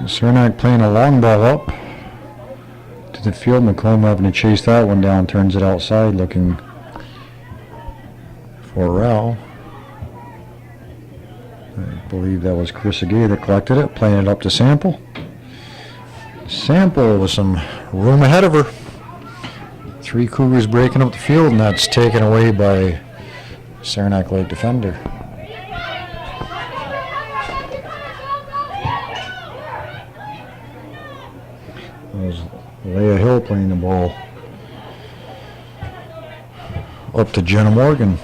Saranac playing a long ball up to the field. McComb having to chase that one down, turns it outside looking for Rao. I believe that was Chris Agay that collected it, playing it up to Sample. Sample with some room ahead of her. 3 Cougars breaking up the field, and that's taken away by Saranac Lake defender. That was Leah Hill playing the ball up to Jenna Morgan.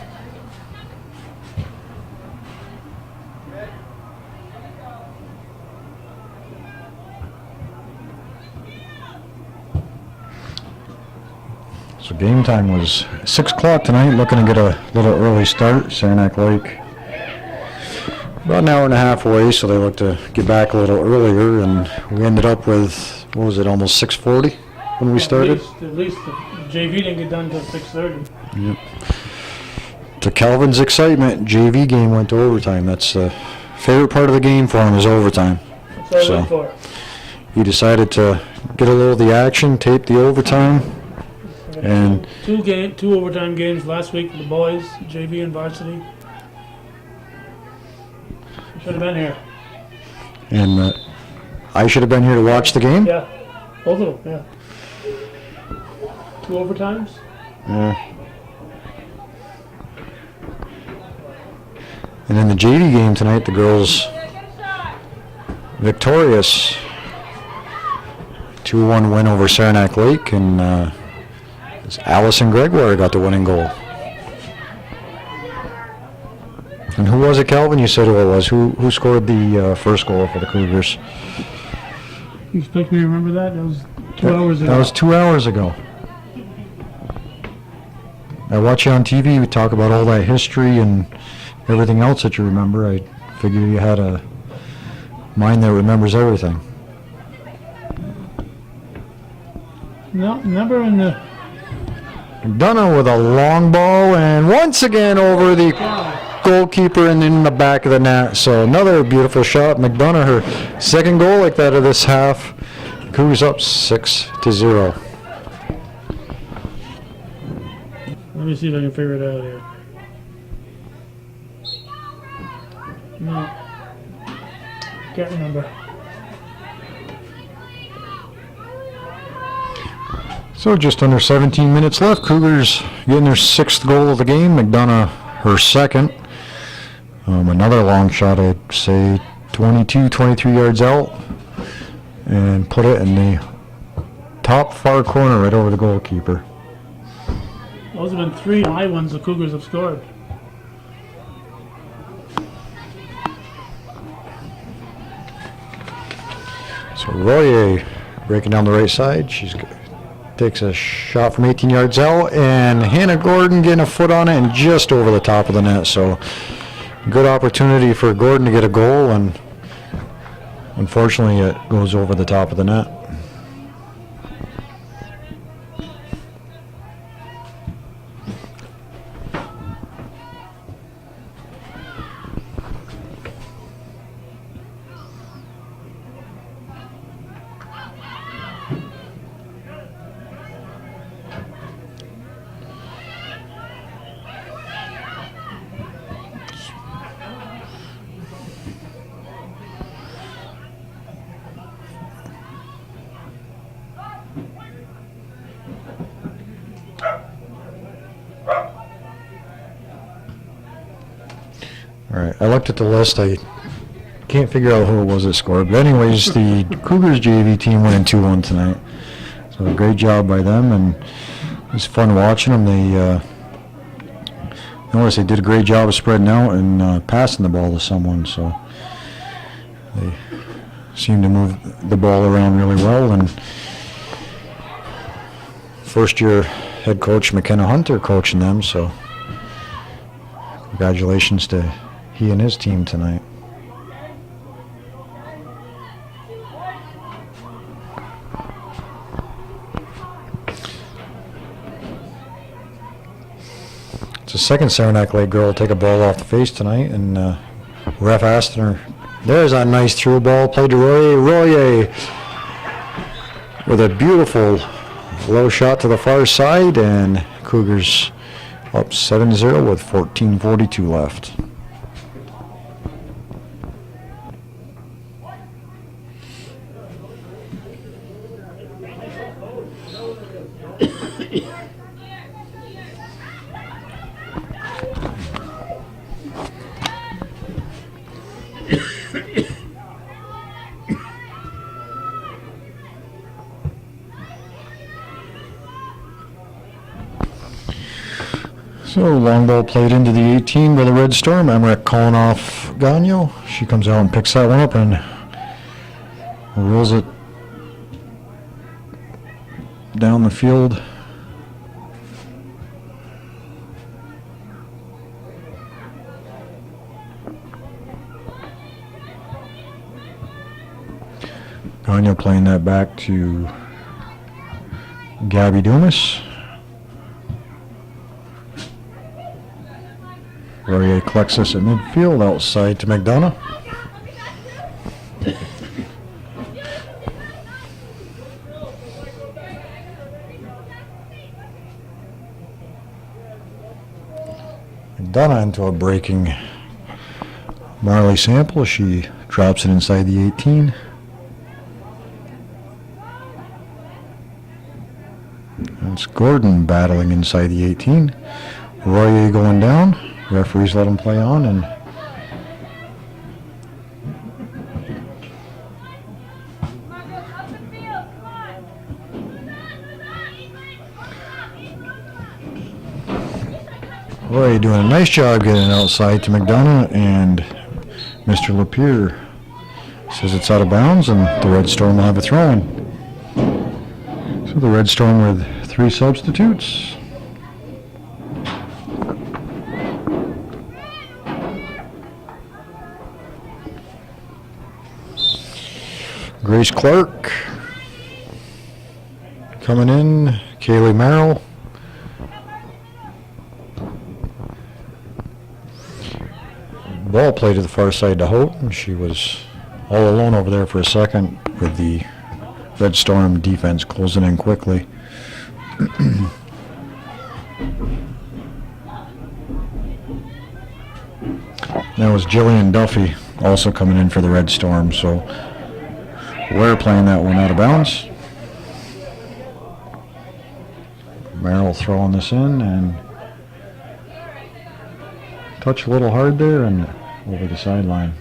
So game time was 6 o'clock tonight, looking to get a little early start. Saranac Lake about an hour and a half away, so they look to get back a little earlier, and we ended up with, what was it, almost 6:40 when we started?
At least the JV didn't get done until 6:30.
Yep. To Calvin's excitement, JV game went to overtime. That's the favorite part of the game for him, is overtime.
That's all I
So-
look for.
He decided to get a little of the action, tape the overtime, and
Two overtime games last week for the boys, JV and varsity. Should have been here.
I should have been here to watch the game.
Yeah, both of them. Yeah. 2 overtimes.
Yeah. And in the JV game tonight, the girls victorious 2-1 win over Saranac Lake, and Allison Gregoire got the winning goal. And who was it, Calvin? You said who it was. Who scored the first goal for the Cougars?
You expect me to remember that? That was 2 hours ago.
That was 2 hours ago. I watch you on TV. We talk about all that history and everything else that you remember. I figure you had a mind that remembers everything.
No, number in the.
McDonough with a long ball, and once again over the goalkeeper and in the back of the net. So another beautiful shot. McDonough, her second goal like that of this half. Cougars up 6-0.
Let me see if I can figure it out here. No. Can't remember.
So just under 17 minutes left. Cougars getting their 6th goal of the game. McDonough her second. Another long shot, I'd say 22, 23 yards out, and put it in the top far corner right over the goalkeeper.
Those have been 3 high ones the Cougars have scored.
So Royer breaking down the right side. She takes a shot from 18 yards out, and Hannah Gordon getting a foot on it and just over the top of the net. So good opportunity for Gordon to get a goal, and unfortunately it goes over the top of the net. All right, I looked at the list. I can't figure out who it was that scored. But anyways, the Cougars JV team winning 2-1 tonight. So a great job by them, and it was fun watching them. They noticed they did a great job of spreading out and passing the ball to someone. So they seemed to move the ball around really well. And first-year head coach McKenna Hunter coaching them. So congratulations to he and his team tonight. It's the second Saranac Lake girl to take a ball off the face tonight, and ref asking her, there's a nice through ball played to Royer with a beautiful low shot to the far side, and Cougars up 7-0 with 14:42 left. So long ball played into the 18 by the Red Storm. Emmerich calling off Gagno. She comes out and picks that one up and rolls it down the field. Gagno playing that back to Gabby Dumas. Royer collects this at midfield, outside to McDonough. McDonough into a breaking Marley Sample. She drops it inside the 18. And it's Gordon battling inside the 18. Royer going down. Referees let him play on, and Royer doing a nice job getting outside to McDonough, and Mr. Lapierre says it's out of bounds, and the Red Storm will have a throw-in. So the Red Storm with 3 substitutes. Grace Clark coming in, Kaylee Merrill. Ball played to the far side to Houghton. She was all alone over there for a second with the Red Storm defense closing in quickly. That was Jillian Duffy also coming in for the Red Storm, so we're playing that one out of bounds. Merrill throwing this in, and touch a little hard there and over the sideline.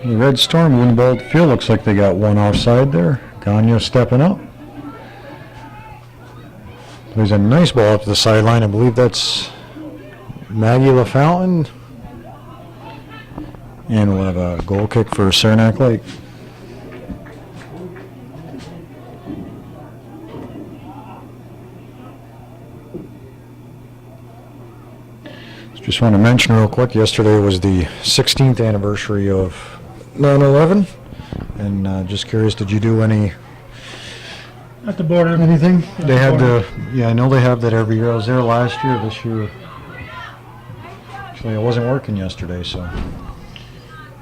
The Red Storm win ball at the field. Looks like they got one offside there. Gagne stepping up. There's a nice ball up to the sideline. I believe that's Maggie LaFountain. And we'll have a goal kick for Saranac Lake. Just want to mention real quick, yesterday was the 16th anniversary of 9/11, and just curious, did you do any
At the border.
anything?
At
They
the
had
border.
yeah, I know they have that every year. I was there last year. This year, actually, I wasn't working yesterday, so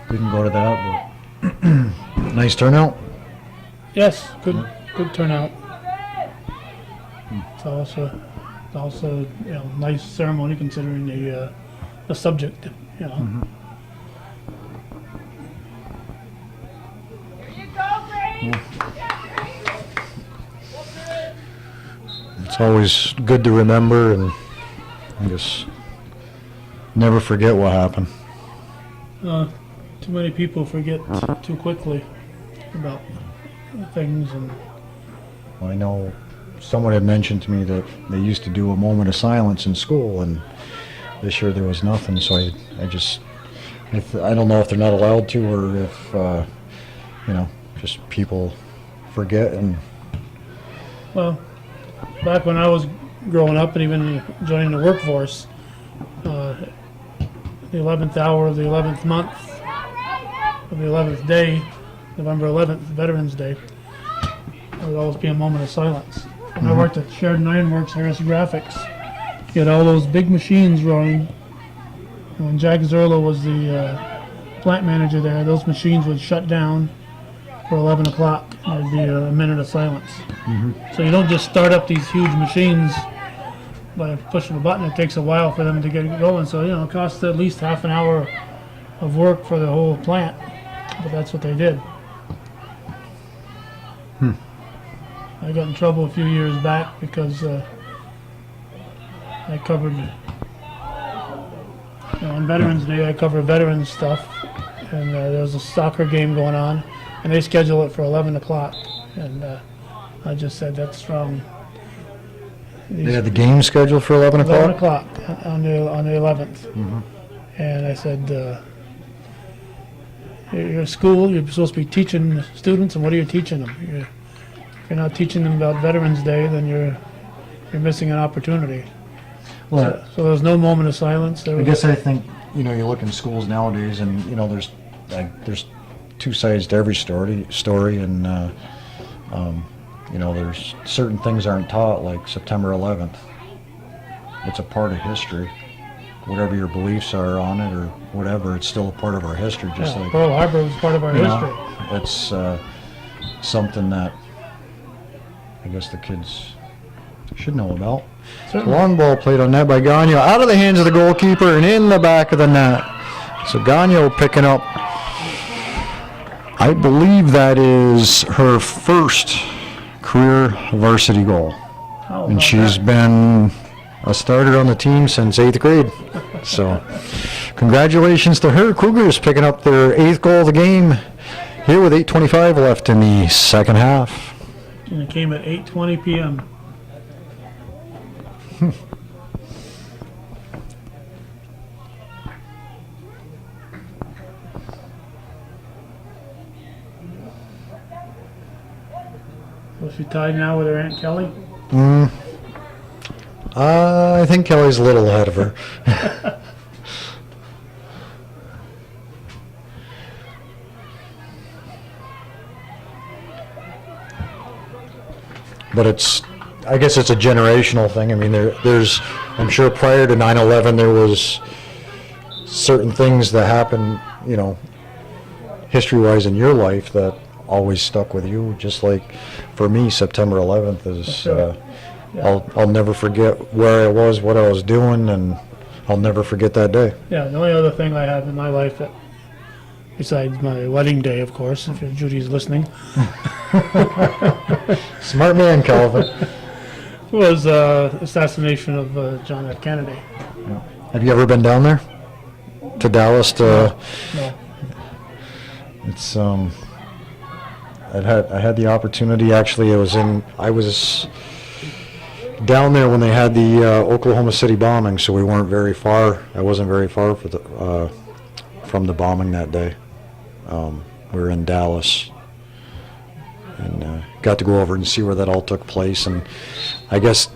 didn't go to that. But nice turnout.
Yes, good turnout. It's also nice ceremony considering the subject.
It's always good to remember, and I guess never forget what happened.
Too many people forget too quickly about things, and
I know someone had mentioned to me that they used to do a moment of silence in school, and this year there was nothing. So I don't know if they're not allowed to, or if just people forget. And
well, back when I was growing up and even joining the workforce, the 11th hour of the 11th month of the 11th day, November 11th, Veterans Day, there would always be a moment of silence. When I worked at Sheridan Ironworks, Harris Graphics, you had all those big machines running. And when Jack Zerlo was the plant manager there, those machines would shut down for 11 o'clock. There'd be a minute of silence. So you don't just start up these huge machines by pushing a button. It takes a while for them to get going. So, it costs at least half an hour of work for the whole plant. But that's what they did. I got in trouble a few years back because I covered, on Veterans Day, I covered veterans stuff. And there was a soccer game going on, and they scheduled it for 11 o'clock. And I just said, that's wrong.
they had the game scheduled for 11
11
o'clock.
o'clock on the 11th. And I said, you're a school, you're supposed to be teaching students, and what are you teaching them? If you're not teaching them about Veterans Day, then you're missing an opportunity.
Well,
So there was no moment of silence. There
I
was,
guess I think you look in schools nowadays, and there's two sides to every story, and there's certain things aren't taught, like September 11th. It's a part of history. Whatever your beliefs are on it or whatever, it's still a part of our history. Just like
Pearl Harbor was part of our history.
it's something that I guess the kids should know about.
Certainly.
Long ball played on net by Gagne, out of the hands of the goalkeeper and in the back of the net. So Gagne picking up, I believe that is her first career varsity goal.
How
And
about
she's
that?
been a starter on the team since 8th grade. So congratulations to her. Cougars picking up their 8th goal of the game here with 8:25 left in the second half.
And it came at 8:20 p.m. So she tied now with her Aunt Kelly?
I think Kelly's a little ahead of her. But I guess it's a generational thing. I mean, there's, I'm sure prior to 9/11 there was certain things that happened, you know, history-wise in your life that always stuck with you. Just like for me, September 11th is,
Sure.
I'll never forget where I was, what I was doing, and I'll never forget that day.
Yeah, the only other thing I have in my life that, besides my wedding day, of course, if Judy's listening,
Smart man, Calvin.
was assassination of John F. Kennedy.
Have you ever been down there to Dallas?
No.
It's I had the opportunity. Actually, I was down there when they had the Oklahoma City bombing, so we weren't very far. I wasn't very far from the bombing that day. We were in Dallas, and got to go over and see where that all took place. And I guess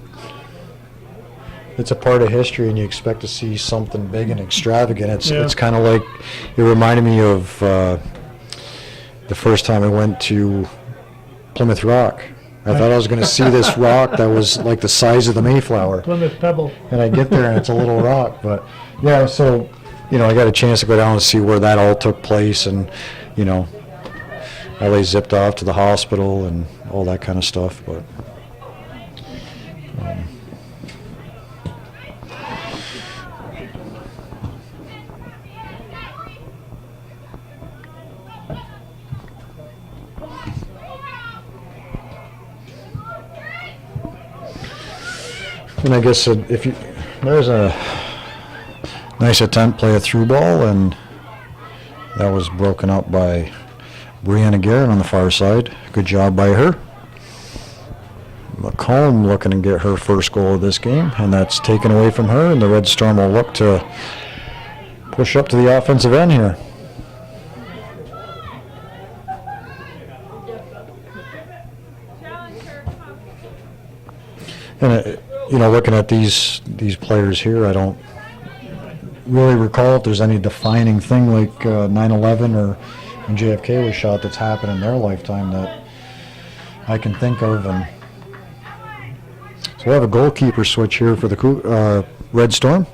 it's a part of history, and you expect to see something big and extravagant. It's kind of like, it reminded me of the first time I went to Plymouth Rock. I thought I was going to see this rock that was like the size of the Mayflower.
Plymouth Pebble.
And I get there and it's a little rock. But yeah, so, you know, I got a chance to go down and see where that all took place. And, you know, I lay zipped off to the hospital and all that kind of stuff. But and I guess there's a nice attempt, play a through ball, and that was broken up by Brianna Garrett on the far side. Good job by her. McComb looking to get her first goal of this game, and that's taken away from her, and the Red Storm will look to push up to the offensive end here. And you know, looking at these players here, I don't really recall if there's any defining thing like 9/11 or when JFK was shot that's happened in their lifetime that I can think of. And so we have a goalkeeper switch here for the Red Storm.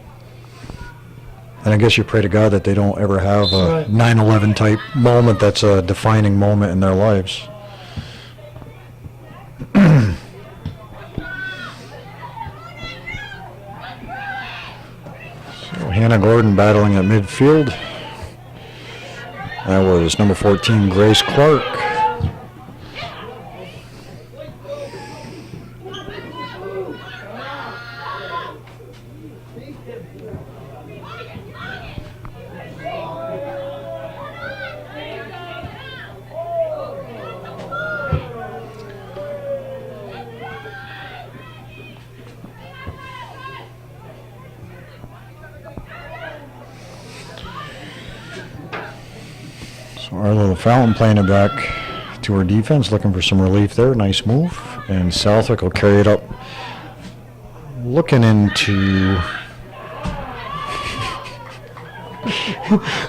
And I guess you pray to God that they don't ever have a 9/11 type moment that's a defining moment in their lives. Hannah Gordon battling at midfield. That was number 14, Grace Clark. So Arlo Fountain playing it back to her defense, looking for some relief there. Nice move. And Southwick will carry it up. Looking into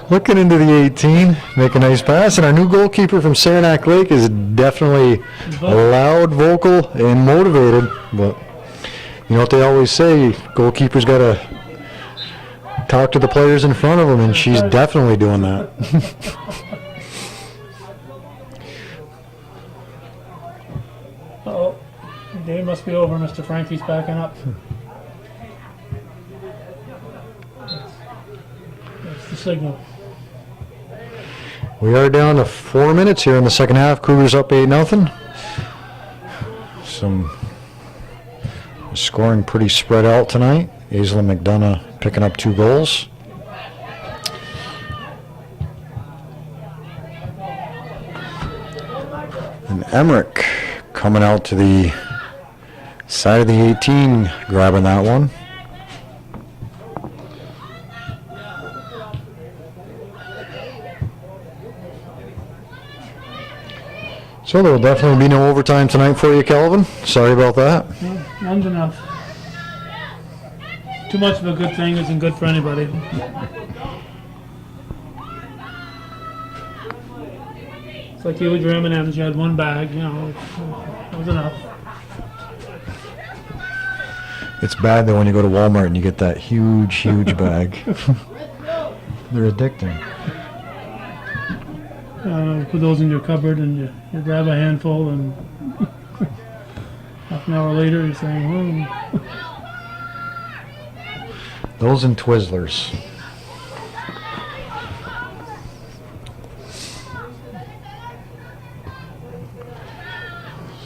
the 18, make a nice pass. And our new goalkeeper from Saranac Lake is definitely loud, vocal, and motivated. But you know what they always say, goalkeepers got to talk to the players in front of them, and she's definitely doing that.
Uh-oh. The game must be over. Mr. Frankie's backing up. That's the signal.
We are down to 4 minutes here in the second half. Cougars up 8-0. Some scoring pretty spread out tonight. Aislinn McDonough picking up 2 goals. And Emmerich coming out to the side of the 18, grabbing that one. So there will definitely be no overtime tonight for you, Calvin. Sorry about that.
No, none's enough. Too much of a good thing isn't good for anybody. It's like you with your M&Ms, you had one bag, you know, it was enough.
It's bad though when you go to Walmart and you get that huge bag. They're addicting.
Put those in your cupboard and you grab a handful and half an hour later you're saying,
Those and Twizzlers.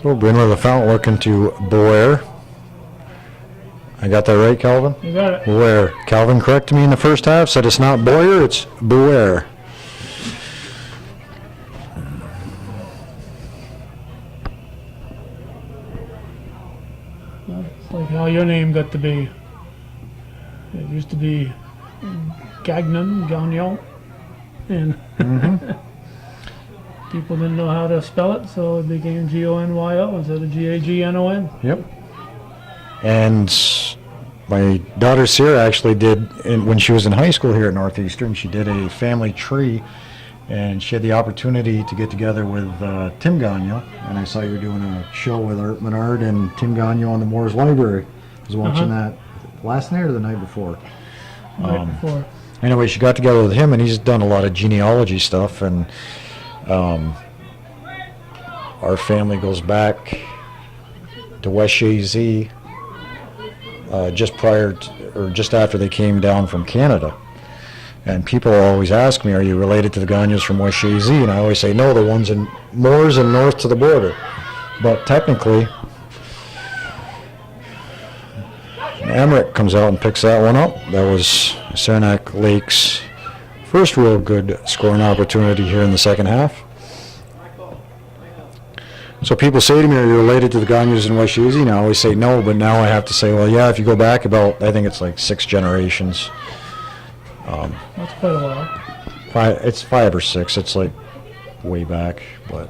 So Brynwood the Fountain looking to Boer. I got that right, Calvin?
you got it.
Boer. Calvin corrected me in the first half, said it's not Boyer, it's Boer.
It's like how your name got to be. It used to be Gagnon, and people didn't know how to spell it, so it became Gonyo instead of Gagnon.
Yep. And my daughter Sarah actually did, when she was in high school here at Northeastern, she did a family tree, and she had the opportunity to get together with Tim Gagnon, and I saw you were doing a show with Art Menard and Tim Gagnon on the Moore's Library. I was watching that last night or the night before.
Right before.
Anyway, she got together with him, and he's done a lot of genealogy stuff, and our family goes back to West Shazy just prior to, or just after they came down from Canada. And people always ask me, are you related to the Gagnons from West Shazy? And I always say, no, the ones in Moors and north to the border. But technically, Emmerich comes out and picks that one up. That was Saranac Lake's first real good scoring opportunity here in the second half. So people say to me, are you related to the Gagnons in West Shazy? And I always say no, but now I have to say, well, yeah, if you go back about, I think it's like 6 generations.
That's quite a while.
It's 5 or 6. It's like way back, but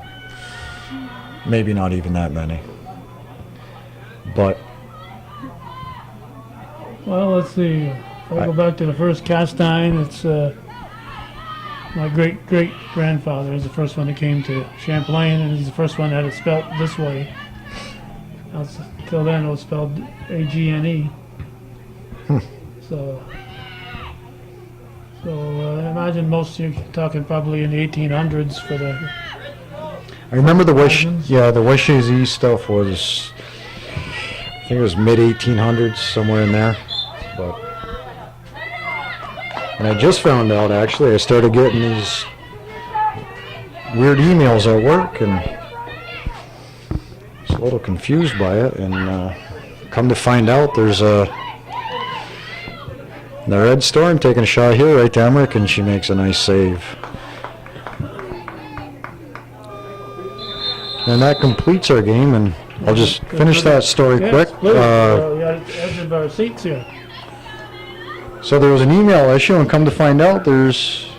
maybe not even that many. But
Well, let's see. If I go back to the first cast iron, it's my great-great-grandfather is the first one that came to Champlain, and he's the first one that had it spelled this way. Until then, it was spelled A-G-N-E. So I imagine most you're talking probably in the 1800s for the.
I remember the West,
Gagnons?
the West Shazy stuff was, I think it was mid-1800s, somewhere in there. But, and I just found out, actually, I started getting these weird emails at work, and I was a little confused by it, and come to find out there's the Red Storm taking a shot here right to Emmerich, and she makes a nice save. And that completes our game, and I'll just finish that story quick.
We got edge of our seats here.
So there was an email issue, and come to find out there's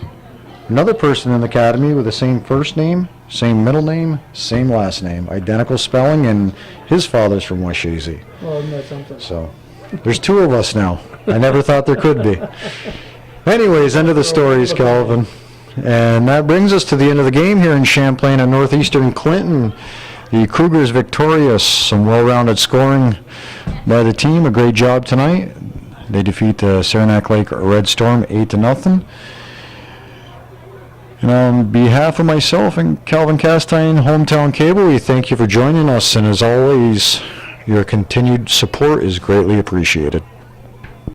another person in the academy with the same first name, same middle name, same last name, identical spelling, and his father's from West Shazy.
Well, isn't that something?
So there's 2 of us now. I never thought there could be. Anyways, end of the stories, Calvin. And that brings us to the end of the game here in Champlain and Northeastern Clinton. The Cougars victorious, some well-rounded scoring by the team. A great job tonight. They defeat the Saranac Lake Red Storm 8-0. And on behalf of myself and Calvin Castine, Hometown Cable, we thank you for joining us. And as always, your continued support is greatly appreciated.